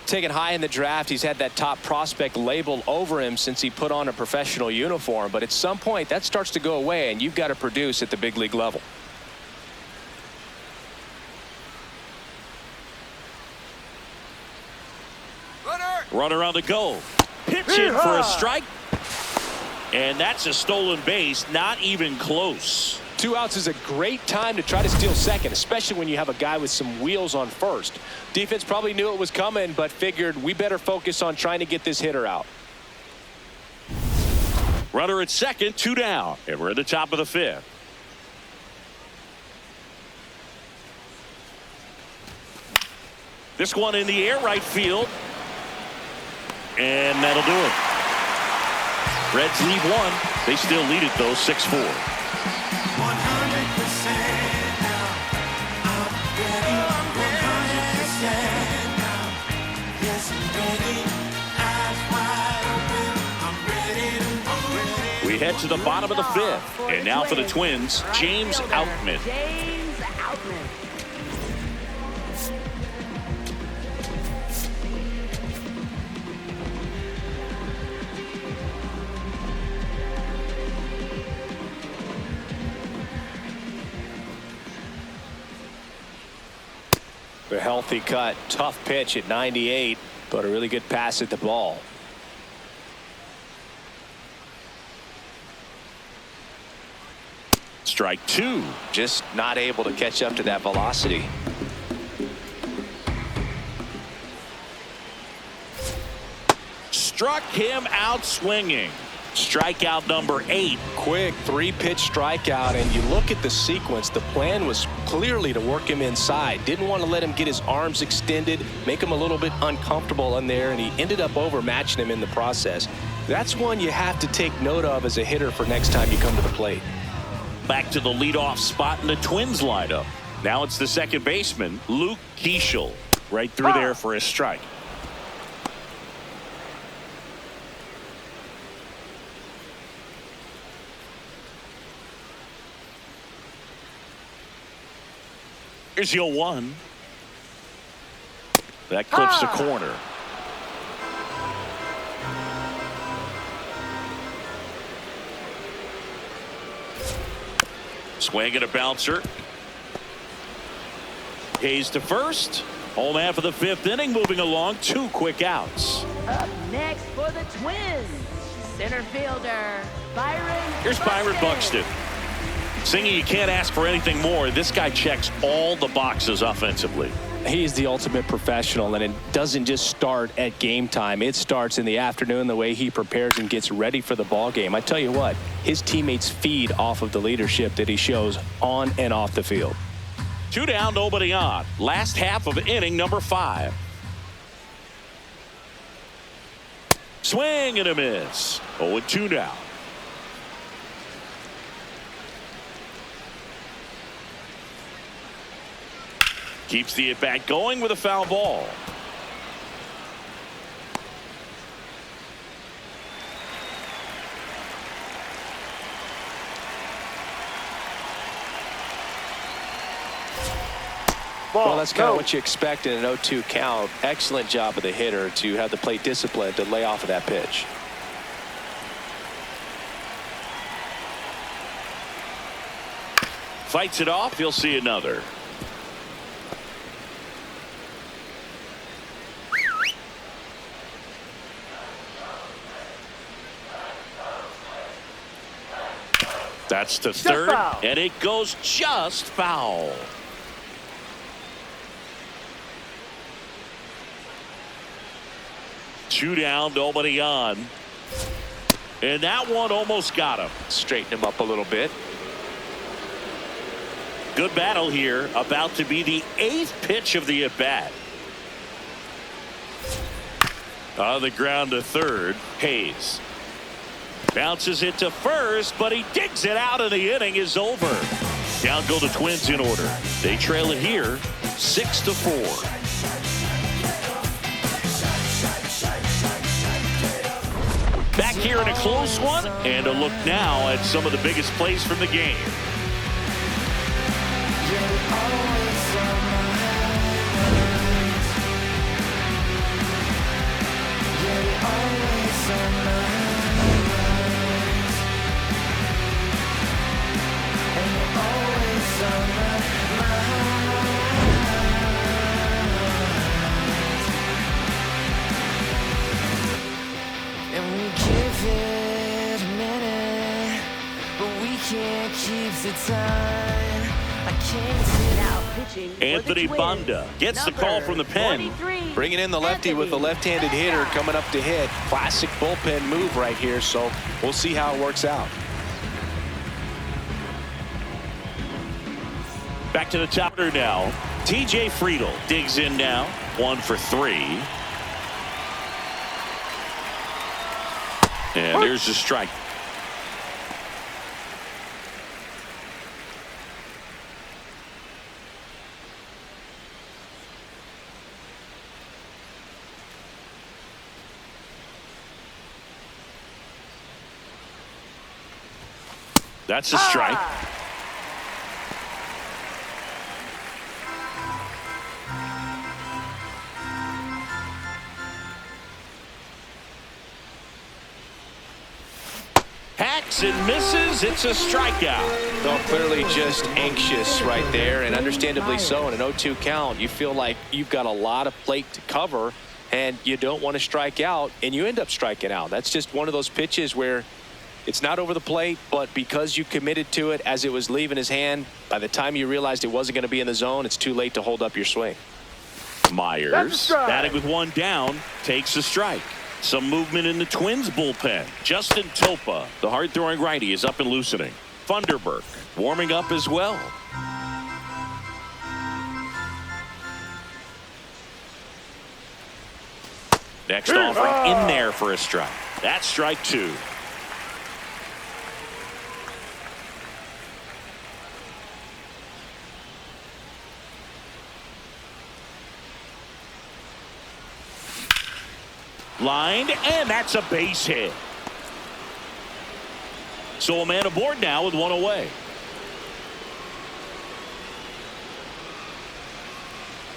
Taken high in the draft, he's had that top prospect label over him since he put on a professional uniform, but at some point that starts to go away, and you've got to produce at the big league level. Runner on the go. Pitch in for a strike. And that's a stolen base. Not even close. 2 outs is a great time to try to steal second, especially when you have a guy with some wheels on first. Defense probably knew it was coming, but figured we better focus on trying to get this hitter out. Runner at second, 2 down. And we're at the top of the 5th. This one in the air, right field. And that'll do it. Reds lead 1. They still lead it, though, 6-4. We head to the bottom of the 5th. And now for the Twins, James Outman. James Outman. A healthy cut, tough pitch at 98, but a really good pass at the ball. Strike 2. Just not able to catch up to that velocity. Struck him out swinging. Strikeout number 8. Quick 3-pitch strikeout, and you look at the sequence. The plan was clearly to work him inside. Didn't want to let him get his arms extended, make him a little bit uncomfortable in there, and he ended up overmatching him in the process. That's one you have to take note of as a hitter for next time you come to the plate. Back to the leadoff spot in the Twins lineup. Now it's the second baseman, Luke Keaschall, right through there for a strike. Here's your 1. That clips the corner. Swing and a bouncer. Hayes to first. Home half of the 5th inning, moving along. 2 quick outs. Up next for the Twins, center fielder Byron. Here's Byron Buxton. Singing, you can't ask for anything more. This guy checks all the boxes offensively. He's the ultimate professional, and it doesn't just start at game time. It starts in the afternoon, the way he prepares and gets ready for the ball game. I tell you what, his teammates feed off of the leadership that he shows on and off the field. 2 down, nobody on. Last half of inning number 5. Swing and a miss. 0-2 now. Keeps the at-bat going with a foul ball. Well, that's kind of what you expect in an 0-2 count. Excellent job of the hitter to have the plate discipline to lay off of that pitch. Fights it off. He'll see another. That's to third, and it goes just foul. 2 down, nobody on. And that one almost got him. Straighten him up a little bit. Good battle here. About to be the 8th pitch of the at-bat. On the ground to third. Hayes bounces it to first, but he digs it out, and the inning is over. Down go the Twins in order. They trail it here 6-4. Back here in a close one, and a look now at some of the biggest plays from the game. Anthony Banda gets the call from the pen. Bringing in the lefty with the left-handed hitter coming up to hit. Classic bullpen move right here, so we'll see how it works out. Back to the top order now. TJ Friedl digs in now. 1 for 3. And there's the strike. That's a strike. Hacks and misses. It's a strikeout. No, clearly just anxious right there, and understandably so. In an 0-2 count, you feel like you've got a lot of plate to cover, and you don't want to strike out, and you end up striking out. That's just one of those pitches where it's not over the plate, but because you committed to it as it was leaving his hand, by the time you realized it wasn't going to be in the zone, it's too late to hold up your swing. Myers, batting with 1 down, takes a strike. Some movement in the Twins bullpen. Justin Topa, the hard-throwing righty, is up and loosening. Funderburk warming up as well. Next offering in there for a strike. That's strike 2. Lined, and that's a base hit. So a man aboard now with 1 away.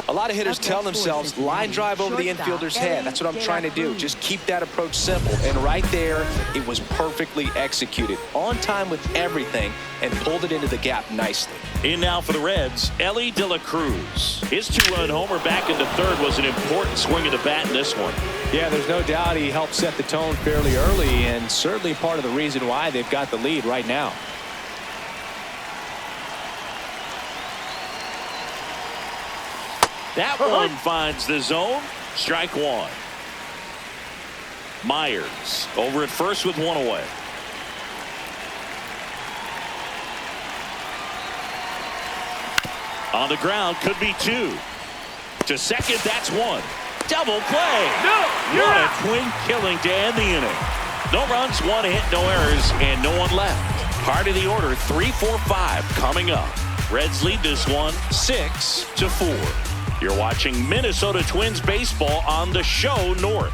A lot of hitters tell themselves line drive over the infielder's head. That's what I'm trying to do. Just keep that approach simple. And right there, it was perfectly executed. On time with everything, and pulled it into the gap nicely. In now for the Reds, Elly De La Cruz. His 2-run homer back into third was an important swing of the bat in this one. Yeah, there's no doubt he helped set the tone fairly early, and certainly part of the reason why they've got the lead right now. That one finds the zone. Strike 1. Myers over at first with 1 away. On the ground, could be 2. To second, that's 1. Double play. What a twin killing to end the inning. No runs, 1 hit, no errors, and no one left. Part of the order, 3-4-5 coming up. Reds lead this one 6-4. You're watching Minnesota Twins baseball on the show North.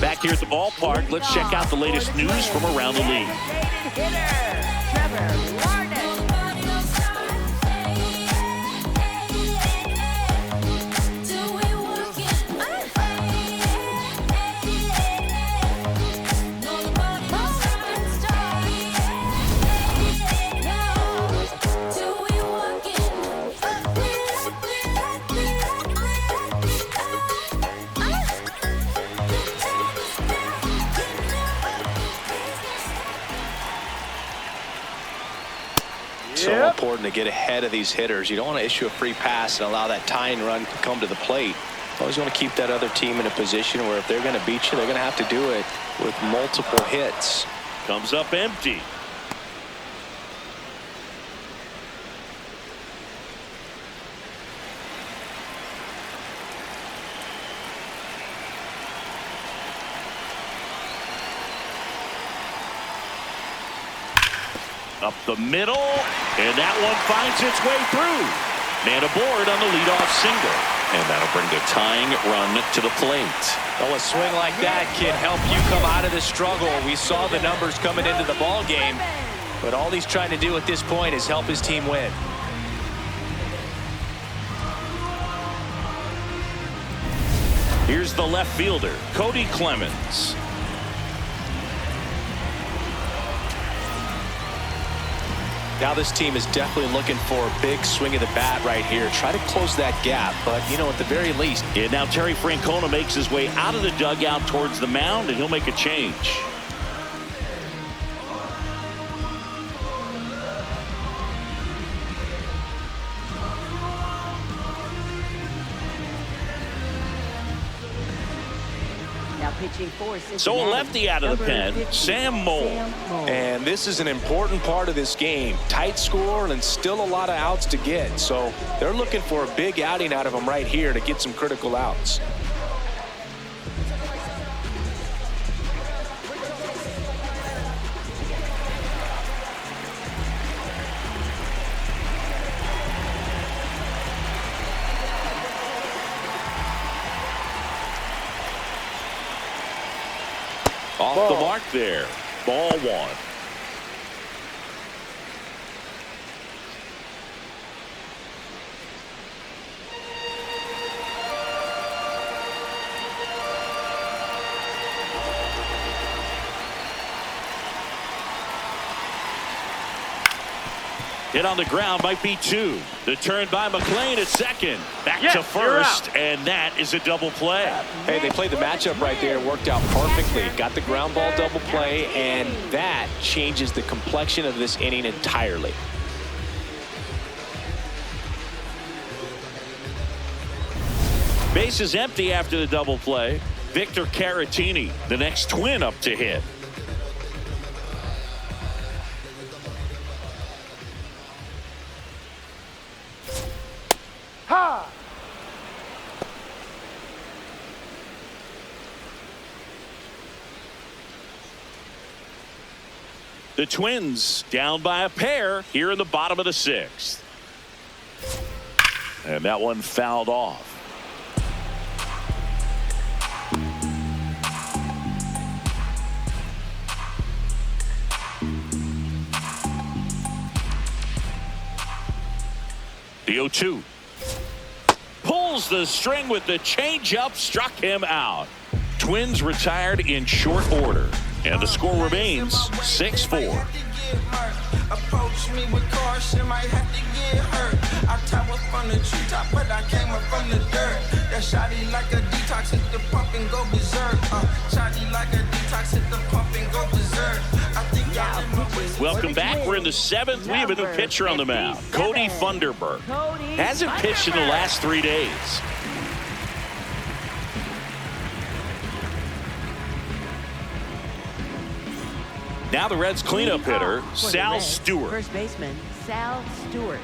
Back here at the ballpark, let's check out the latest news from around the league. Trevor Larnach. so important to get ahead of these hitters. You don't want to issue a free pass and allow that tying run to come to the plate. Always want to keep that other team in a position where if they're going to beat you, they're going to have to do it with multiple hits. Comes up empty. Up the middle, and that one finds its way through. Man aboard on the leadoff single. And that'll bring the tying run to the plate. Well, a swing like that can help you come out of the struggle. We saw the numbers coming into the ball game, but all he's trying to do at this point is help his team win. Here's the left fielder, Kody Clemens. Now this team is definitely looking for a big swing of the bat right here. Try to close that gap, but, you know, at the very least. And now Terry Francona makes his way out of the dugout towards the mound, and he'll make a change. So a lefty out of the pen, Sam Moll. And this is an important part of this game. Tight score and still a lot of outs to get. So they're looking for a big outing out of him right here to get some critical outs. Off the mark there. Ball one. Hit on the ground, might be two. The turn by McLain at second. Back to first, and that is a double play. Hey, they played the matchup right there. Worked out perfectly. Got the ground ball double play, and that changes the complexion of this inning entirely. Base is empty after the double play. Victor Carantini, the next Twin up to hit. Ha! The Twins down by a pair here in the bottom of the sixth. And that one fouled off. The 0-2. Pulls the string with the changeup, struck him out. Twins retired in short order, and the score remains 6-4. Approach me with caution, might have to get hurt. I traveled from the treetop, but I came up from the dirt. That shotty like a detox, hit the pump and go berserk. Shotty like a detox, hit the pump and go berserk. I think Welcome back. We're in the seventh. We have a new pitcher on the mound, Cody Funderburk. Hasn't pitched in the last 3 days. Now the Reds cleanup hitter, Sal Stewart. First baseman, Sal Stewart.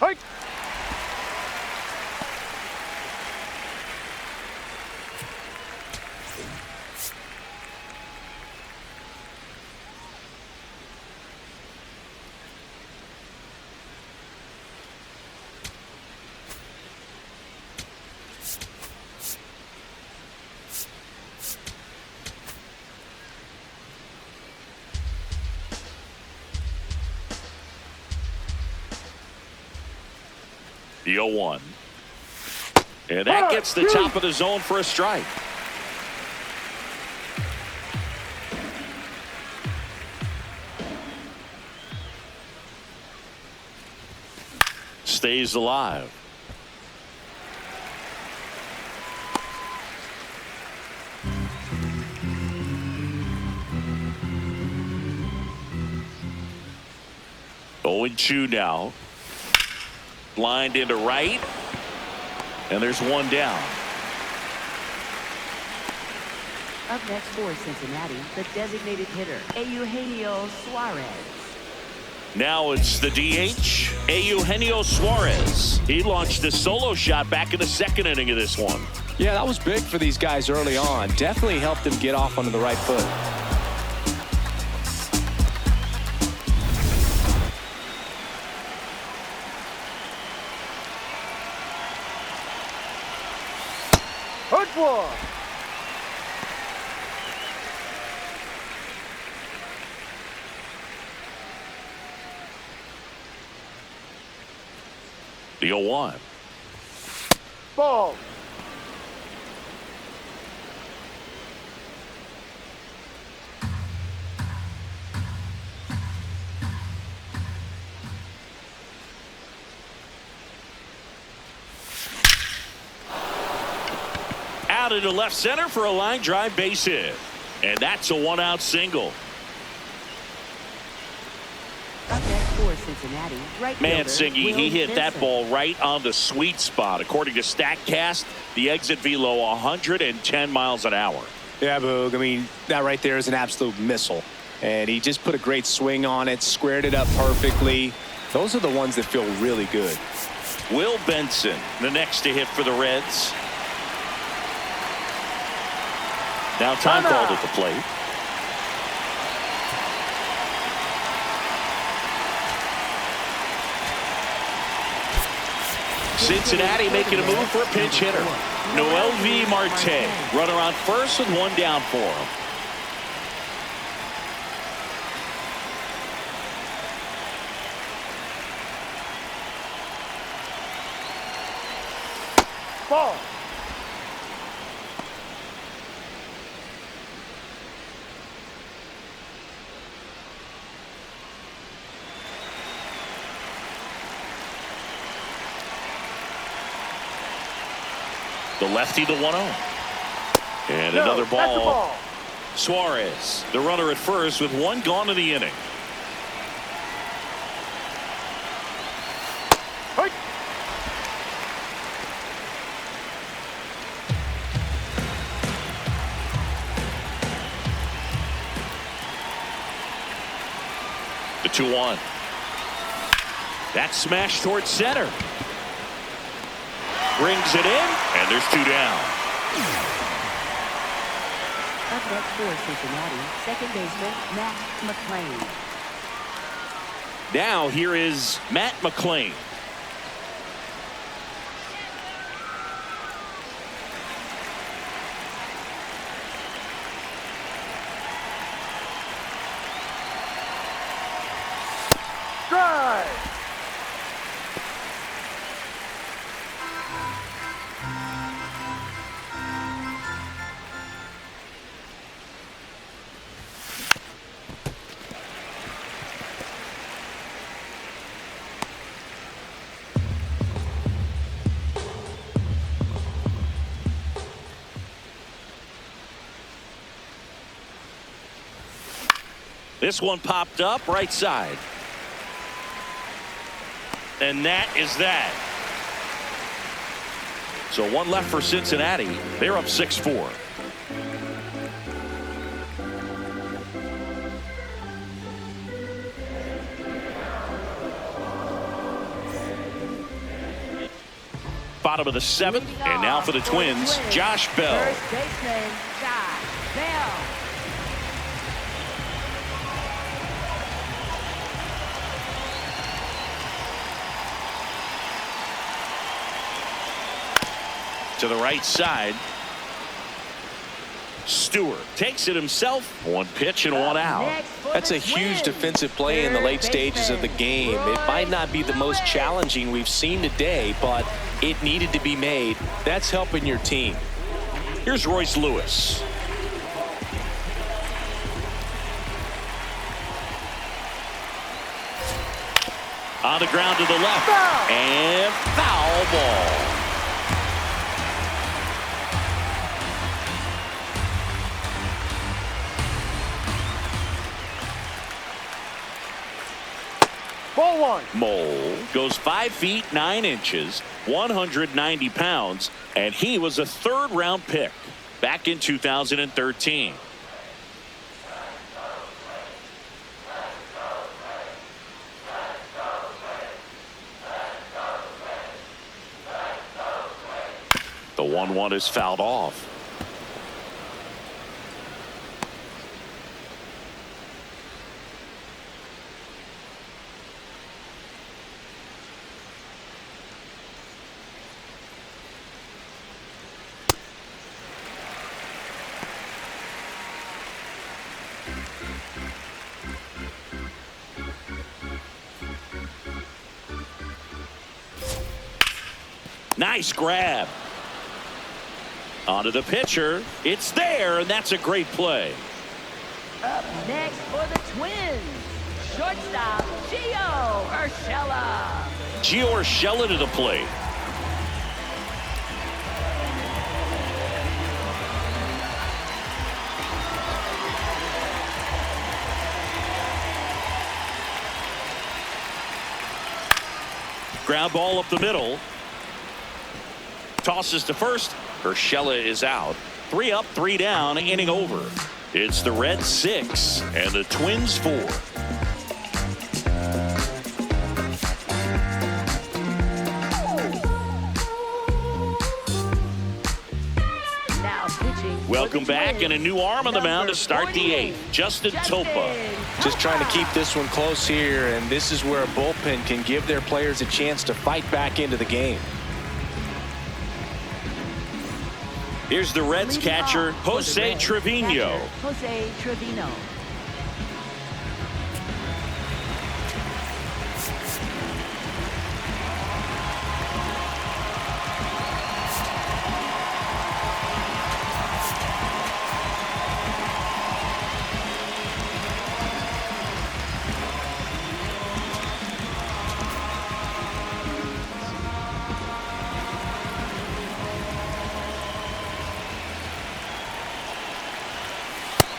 Hike! The 0-1. And that gets the top of the zone for a strike. Stays alive. 1-2 now. Lined into right. And there's one down. Up next for Cincinnati, the designated hitter, Eugenio Suarez. Now it's the DH, Eugenio Suarez. He launched a solo shot back in the second inning of this one. Yeah, that was big for these guys early on. Definitely helped them get off onto the right foot. Hurt one. The 0-1. Ball. Out into left center for a line drive base hit. And that's a 1-out single. Up next for Cincinnati, right fielder, Mansingy, Will he hit Benson. that ball right on the sweet spot. According to StatCast, the exit velo 110 miles an hour. Yeah, Boog. I mean, that right there is an absolute missile. And he just put a great swing on it, squared it up perfectly. Those are the ones that feel really good. Will Benson, the next to hit for the Reds. Now time called at the plate. Cincinnati making a move for a pinch hitter. Noel V. Marte, runner on first with one down for him. Ball. The lefty, the 1-0. And No, another that's the ball. ball. Suarez, the runner at first with one gone in the inning. Hurt. The 2-1. That smash towards center. Brings it in, and there's two down. Up next for Cincinnati, second baseman, Matt McLain. Now here is Matt McLain. Drive. This one popped up right side. And that is that. So one left for Cincinnati. They're up 6-4. Bottom of the seventh, and now for the Twins, Josh Bell. First baseman, Josh Bell. To the right side. Stewart takes it himself. One pitch and one out. That's a huge defensive play in the late stages of the game. It might not be the most challenging we've seen today, but it needed to be made. That's helping your team. Here's Royce Lewis. On the ground to the left. And foul ball. Ball 1. Mole goes 5 feet 9 inches, 190 pounds, and he was a third-round pick back in 2013. The 1-1 is fouled off. Nice grab. Onto the pitcher. It's there, and that's a great play. Up next for the Twins, shortstop Gio Urshela. Gio Urshela to the plate. Ground ball up the middle. Tosses to first. Urshela is out. 3 up, 3 down, inning over. It's the Reds 6 and the Twins 4. Now pitching. Welcome back, and a new arm on the mound to start the 8th. Justin Topa. Just trying to keep this one close here, and this is where a bullpen can give their players a chance to fight back into the game. Here's the Reds catcher, Jose Trevino. Jose Trevino.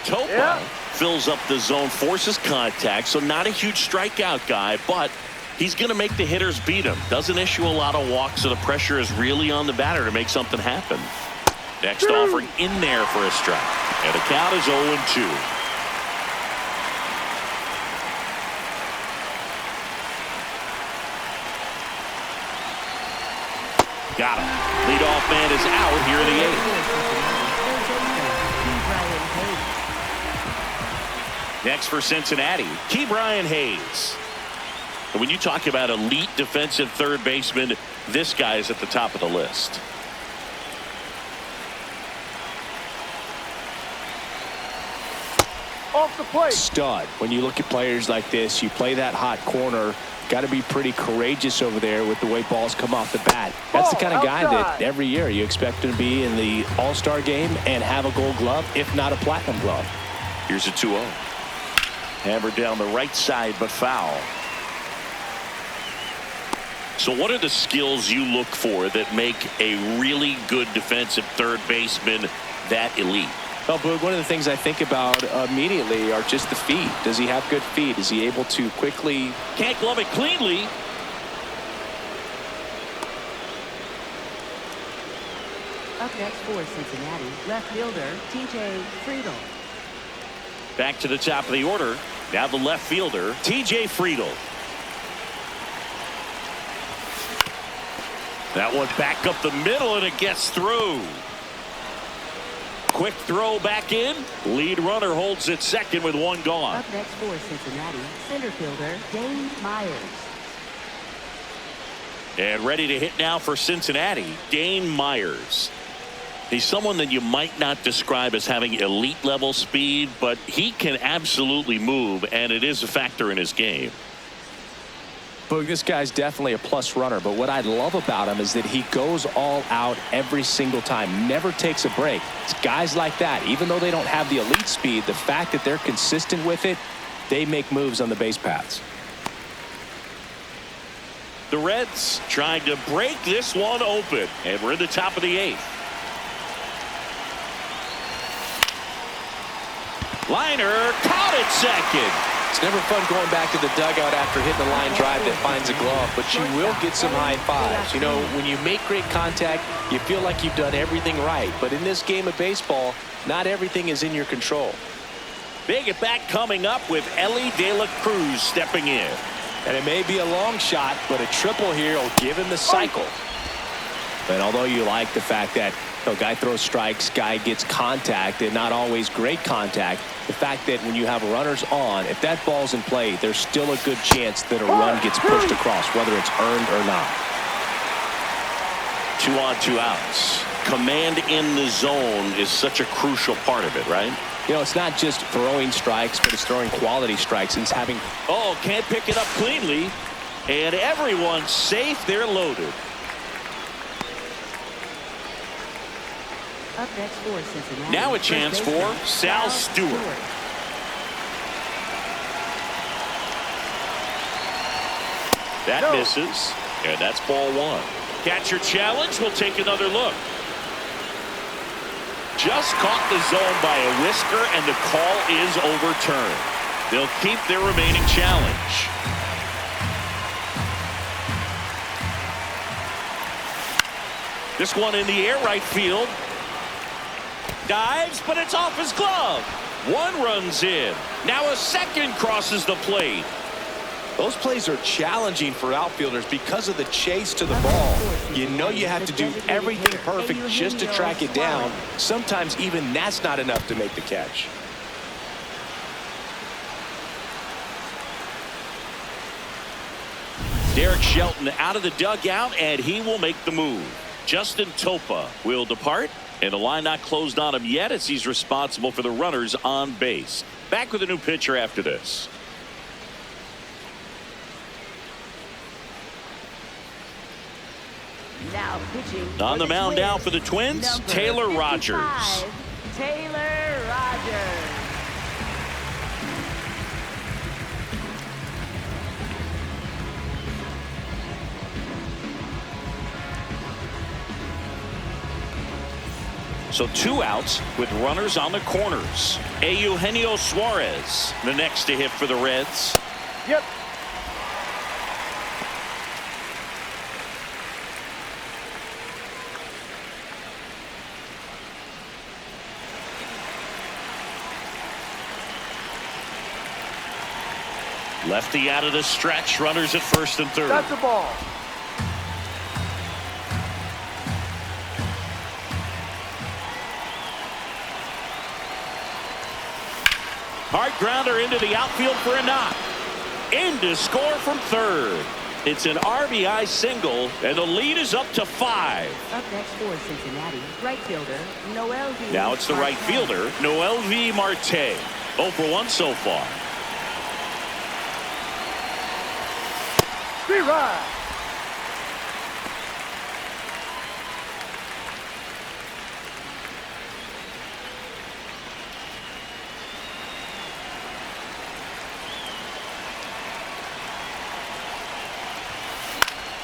Topa fills up the zone, forces contact, so not a huge strikeout guy, but he's going to make the hitters beat him. Doesn't issue a lot of walks, so the pressure is really on the batter to make something happen. Next offering in there for a strike, and the count is 0-2. Got him. Leadoff man is out here in the 8th. Next for Cincinnati, Ke'Bryan Hayes. And when you talk about elite defensive third baseman, this guy is at the top of the list. Off the plate. Stud. When you look at players like this, you play that hot corner. Got to be pretty courageous over there with the way balls come off the bat. That's the kind of guy that every year you expect him to be in the All-Star game and have a Gold Glove, if not a Platinum Glove. Here's a 2-0. Hammered down the right side, but foul. So what are the skills you look for that make a really good defensive third baseman that elite? Well, Boog, one of the things I think about immediately are just the feet. Does he have good feet? Is he able to quickly... Can't glove it cleanly. Up next for Cincinnati, left fielder TJ Friedl. Back to the top of the order. Now the left fielder, TJ Friedl. That one back up the middle, and it gets through. Quick throw back in. Lead runner holds it second with 1 gone. Up next for Cincinnati, center fielder Dane Myers. And ready to hit now for Cincinnati, Dane Myers. He's someone that you might not describe as having elite level speed, but he can absolutely move, and it is a factor in his game. Boog, this guy's definitely a plus runner, but what I love about him is that he goes all out every single time, never takes a break. It's guys like that, even though they don't have the elite speed, the fact that they're consistent with it, they make moves on the base paths. The Reds trying to break this one open, and we're in the top of the 8th. Liner caught it second. It's never fun going back to the dugout after hitting a line drive that finds a glove, but you will get some high fives. You know, when you make great contact, you feel like you've done everything right. But in this game of baseball, not everything is in your control. Big at bat coming up with Elly De La Cruz stepping in. And it may be a long shot, but a triple here will give him the cycle. And although you like the fact that guy throws strikes, guy gets contact, and not always great contact, the fact that when you have runners on, if that ball's in play, there's still a good chance that a run gets pushed across, whether it's earned or not. 2 on, 2 outs. Command in the zone is such a crucial part of it, right? You know, it's not just throwing strikes, but it's throwing quality strikes. It's having... Oh, can't pick it up cleanly. And everyone's safe. They're loaded. Up next for Cincinnati. Now a chance for Sal Stewart. That misses. And that's ball 1. Catcher challenge. We'll take another look. Just caught the zone by a whisker, and the call is overturned. They'll keep their remaining challenge. This one in the air, right field. Dives, but it's off his glove. 1 runs in. Now a second crosses the plate. Those plays are challenging for outfielders because of the chase to the ball. You know you have to do everything perfect just to track it down. Sometimes even that's not enough to make the catch. Derek Shelton out of the dugout, and he will make the move. Justin Topa will depart, and the line not closed on him yet as he's responsible for the runners on base. Back with a new pitcher after this. Now pitching On the mound now for the Twins, Twins, number Taylor 55, Rogers. Taylor Rogers. So 2 outs with runners on the corners. Eugenio Suarez, the next to hit for the Reds. Yep. Lefty out of the stretch. Runners at first and third. That's the ball. Hard grounder into the outfield for a knock. In to score from third. It's an RBI single, and the lead is up to 5. Up next for Cincinnati, right fielder Noel V. Now it's the right fielder, Noel V. Marte. 0 for 1 so far. Be right.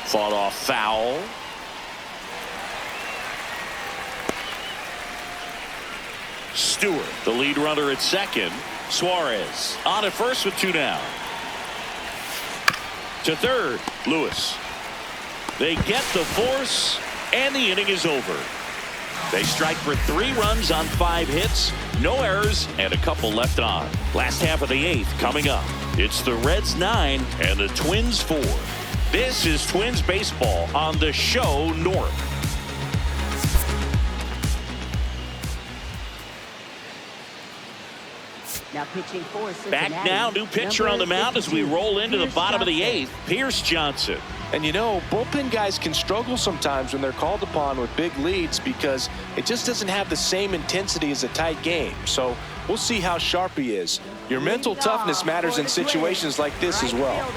Fought off foul. Stewart, the lead runner at second. Suarez on at first with 2 down. To third, Lewis. They get the force, and the inning is over. They strike for 3 runs on 5 hits, no errors, and a couple left on. Last half of the 8th coming up. It's the Reds 9 and the Twins 4. This is Twins baseball on the show North. Now pitching for Back Cincinnati, now, new pitcher on the mound as we 52, roll into the Pierce bottom of the Johnson. 8th. Pierce Johnson. And you know, bullpen guys can struggle sometimes when they're called upon with big leads because it just doesn't have the same intensity as a tight game. So we'll see how sharp he is. Your mental toughness matters in situations like this as well.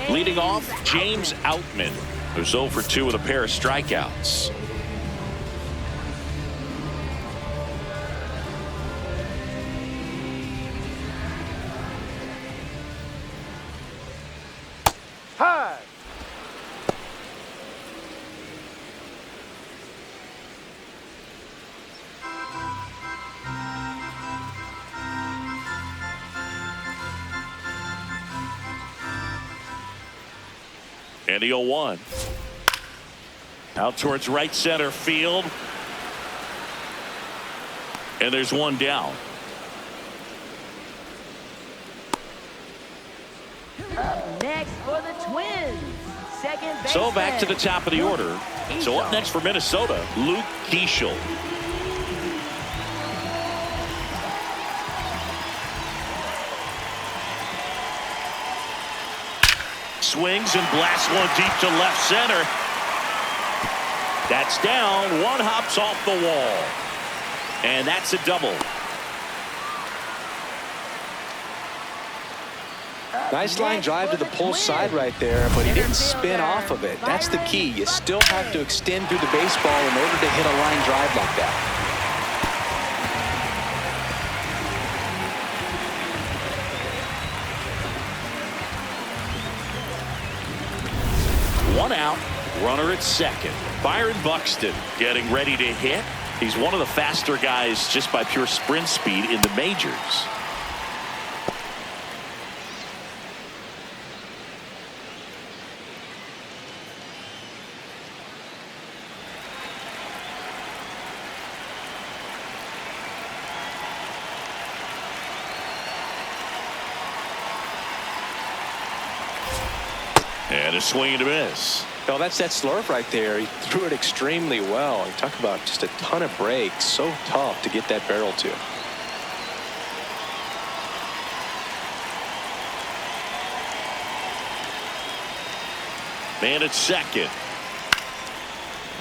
Leading off, James Outman, who's 0 for 2 with a pair of strikeouts. High. And the 0-1. Out towards right center field. And there's one down. Next for the Twins, second baseman. So back to the top of the order. So up next for Minnesota, Luke Keaschall. Swings and blasts one deep to left center. That's down. One hops off the wall. And that's a double. Nice line drive to the pull side right there, but he didn't spin off of it. That's the key. You still have to extend through the baseball in order to hit a line drive like that. One out, runner at second. Byron Buxton getting ready to hit. He's one of the faster guys just by pure sprint speed in the majors. And a swing and a miss. No, that's that slurve right there. He threw it extremely well. You talk about just a ton of breaks. So tough to get that barrel to. Man at second.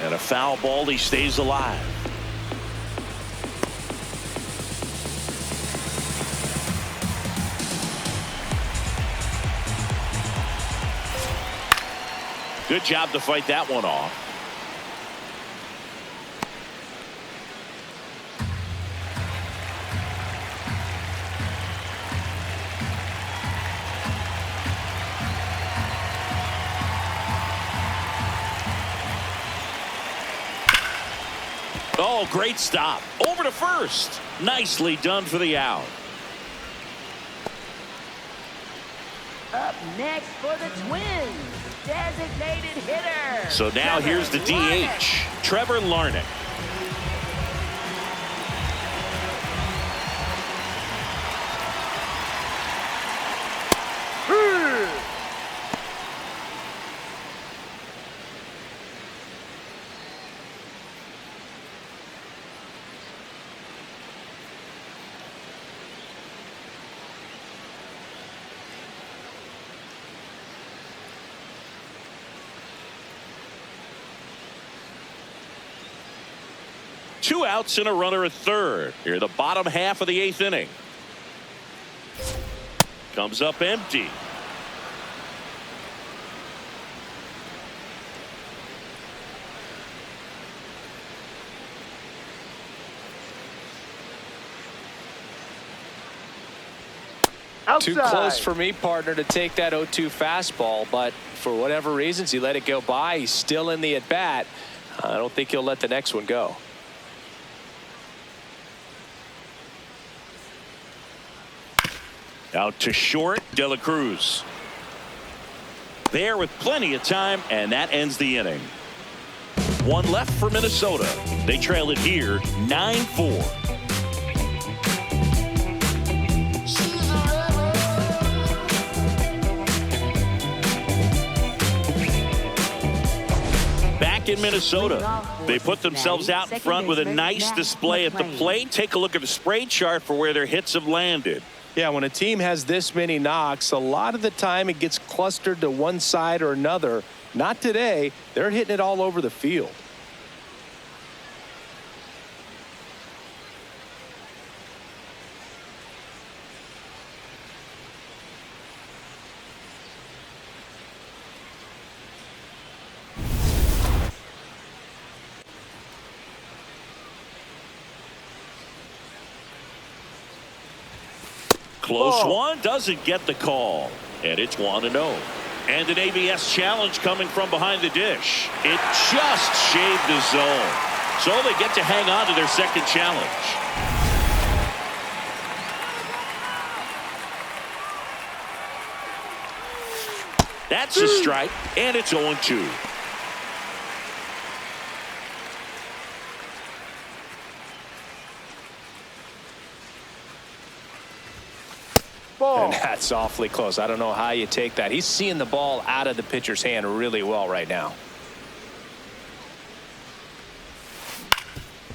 And a foul ball. He stays alive. Good job to fight that one off. Oh, great stop. Over to first. Nicely done for the out. Up next for the Twins, designated hitter. So now here's the DH, Trevor Larnach. Two outs and a runner at third. Here the bottom half of the 8th inning. Comes up empty. Outside. Too close for me, partner, to take that 0-2 fastball, but for whatever reasons he let it go by. He's still in the at bat. I don't think he'll let the next one go. Out to short, De La Cruz. There with plenty of time, and that ends the inning. One left for Minnesota. They trail it here 9-4. Back in Minnesota, they put themselves out in front with a nice display at the plate. Take a look at the spray chart for where their hits have landed. Yeah, when a team has this many knocks, a lot of the time it gets clustered to one side or another. Not today. They're hitting it all over the field. Close one, doesn't get the call, and it's 1-0. And an ABS challenge coming from behind the dish. It just shaved the zone, so they get to hang on to their second challenge. That's a strike, and it's 0-2. And that's awfully close. I don't know how you take that. He's seeing the ball out of the pitcher's hand really well right now.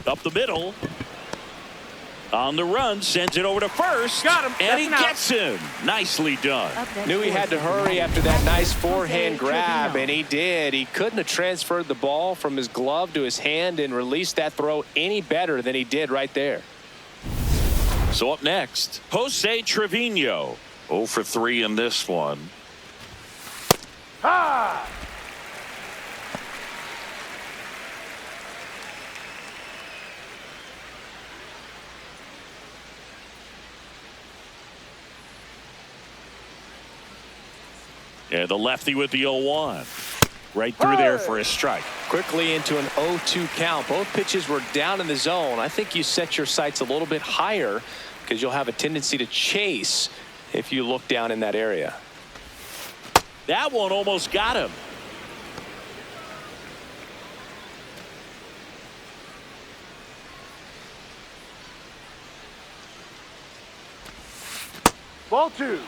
Up the middle. On the run, sends it over to first. Got him. And he gets him. Nicely done. Knew he had to hurry after that nice forehand grab, and he did. He couldn't have transferred the ball from his glove to his hand and released that throw any better than he did right there. So up next, Jose Trevino. 0 for 3 in this one. Ha! And the lefty with the 0-1. Right through there for a strike. Quickly into an 0-2 count. Both pitches were down in the zone. I think you set your sights a little bit higher because you'll have a tendency to chase if you look down in that area. That one almost got him. Ball 2.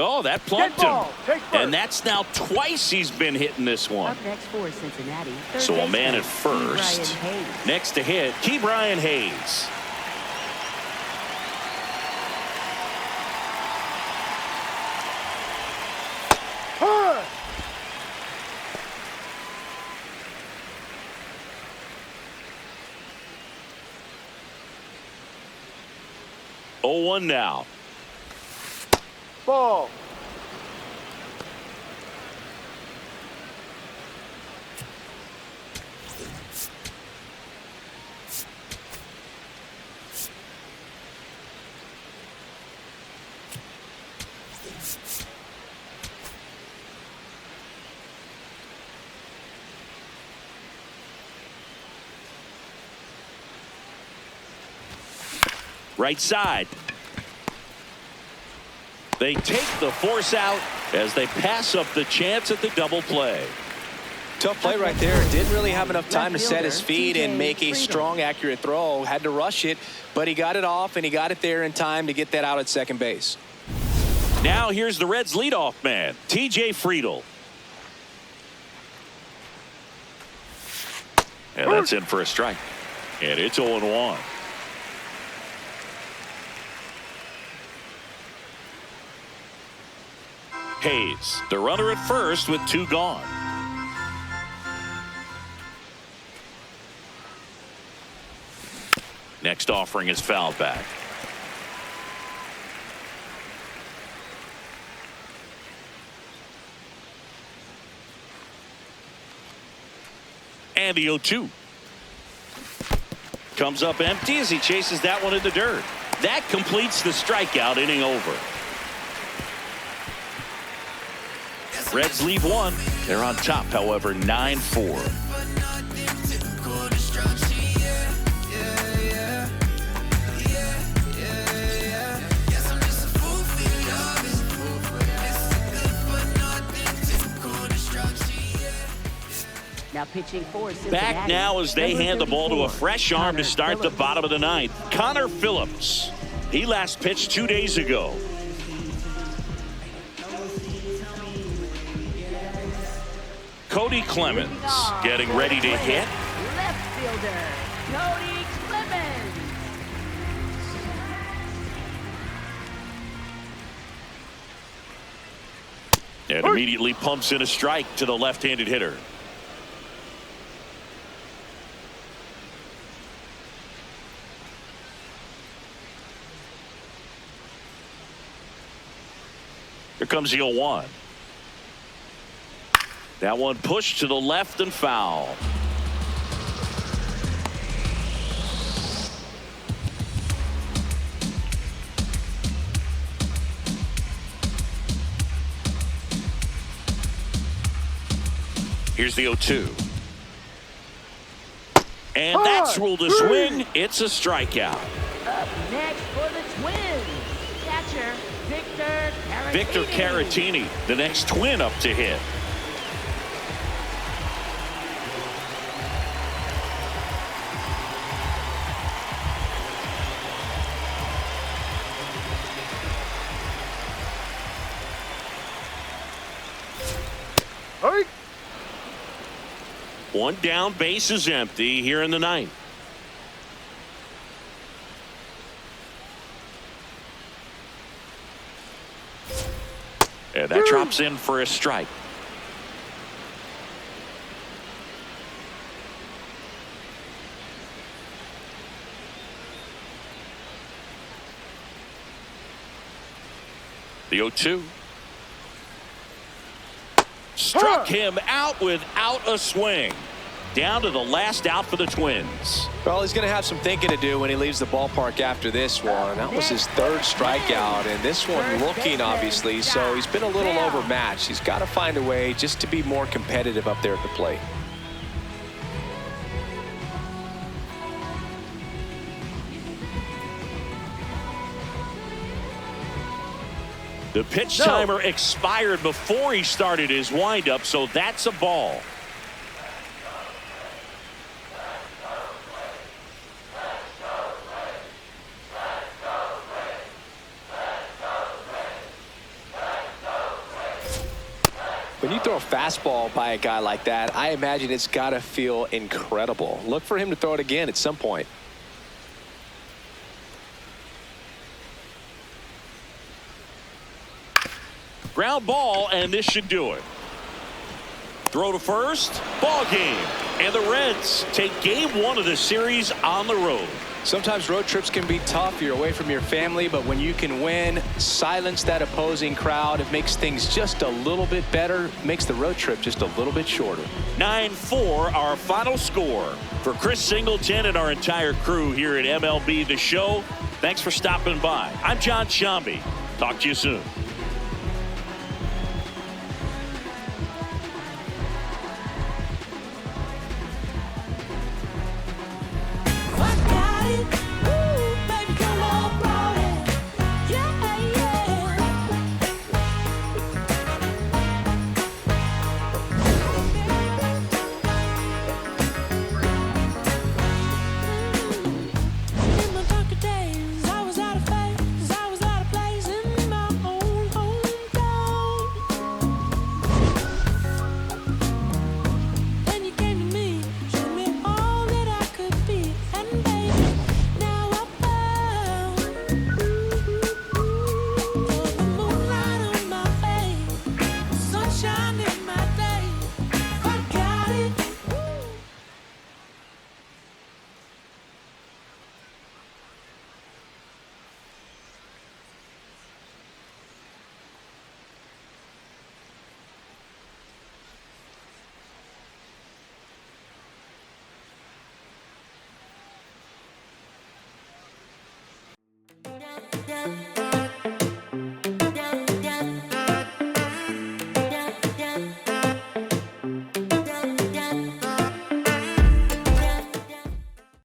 Oh, that plunked him. Take first. And that's now twice he's been hitting this one. Up next for Cincinnati. So a man at first. Next to hit, Ke'Bryan Hayes. Huh. Oh, 0-1 now. Ball. Right side. They take the force out as they pass up the chance at the double play. Tough play right there. Didn't really have enough time to set his feet and make a strong, accurate throw. Had to rush it, but he got it off, and he got it there in time to get that out at second base. Now here's the Reds' leadoff man, TJ Friedl. And that's in for a strike. And it's 0-1. Hayes, the runner at first with 2 gone. Next offering is fouled back. And the 0-2. Comes up empty as he chases that one in the dirt. That completes the strikeout inning over. Reds leave 1. They're on top, however, 9-4. Now pitching for Cincinnati. Back now as they hand the ball to a fresh arm to start the bottom of the 9th. Connor Phillips. He last pitched 2 days ago. Kody Clemens getting ready to hit. Left fielder, Kody Clemens. And immediately pumps in a strike to the left-handed hitter. Here comes the 0-1. That one pushed to the left and foul. Here's the 0-2. And that's ruled a swing. It's a strikeout. Up next for the Twins, catcher Victor Carantini. Victor Carantini, the next Twin up to hit. Hey. One down, base is empty here in the ninth. And that drops in for a strike. The 0-2. Struck him out without a swing. Down to the last out for the Twins. Well, he's going to have some thinking to do when he leaves the ballpark after this one. That was his third strikeout, and this one looking, obviously, so he's been a little overmatched. He's got to find a way just to be more competitive up there at the plate. The pitch timer expired before he started his windup, so that's a ball. When you throw a fastball by a guy like that, I imagine it's got to feel incredible. Look for him to throw it again at some point. Ground ball, and this should do it. Throw to first, ball game. And the Reds take game one of the series on the road. Sometimes road trips can be tough. You're away from your family, but when you can win, silence that opposing crowd, it makes things just a little bit better, makes the road trip just a little bit shorter. 9-4, our final score. For Chris Singleton and our entire crew here at MLB The Show, thanks for stopping by. I'm John Shambi. Talk to you soon.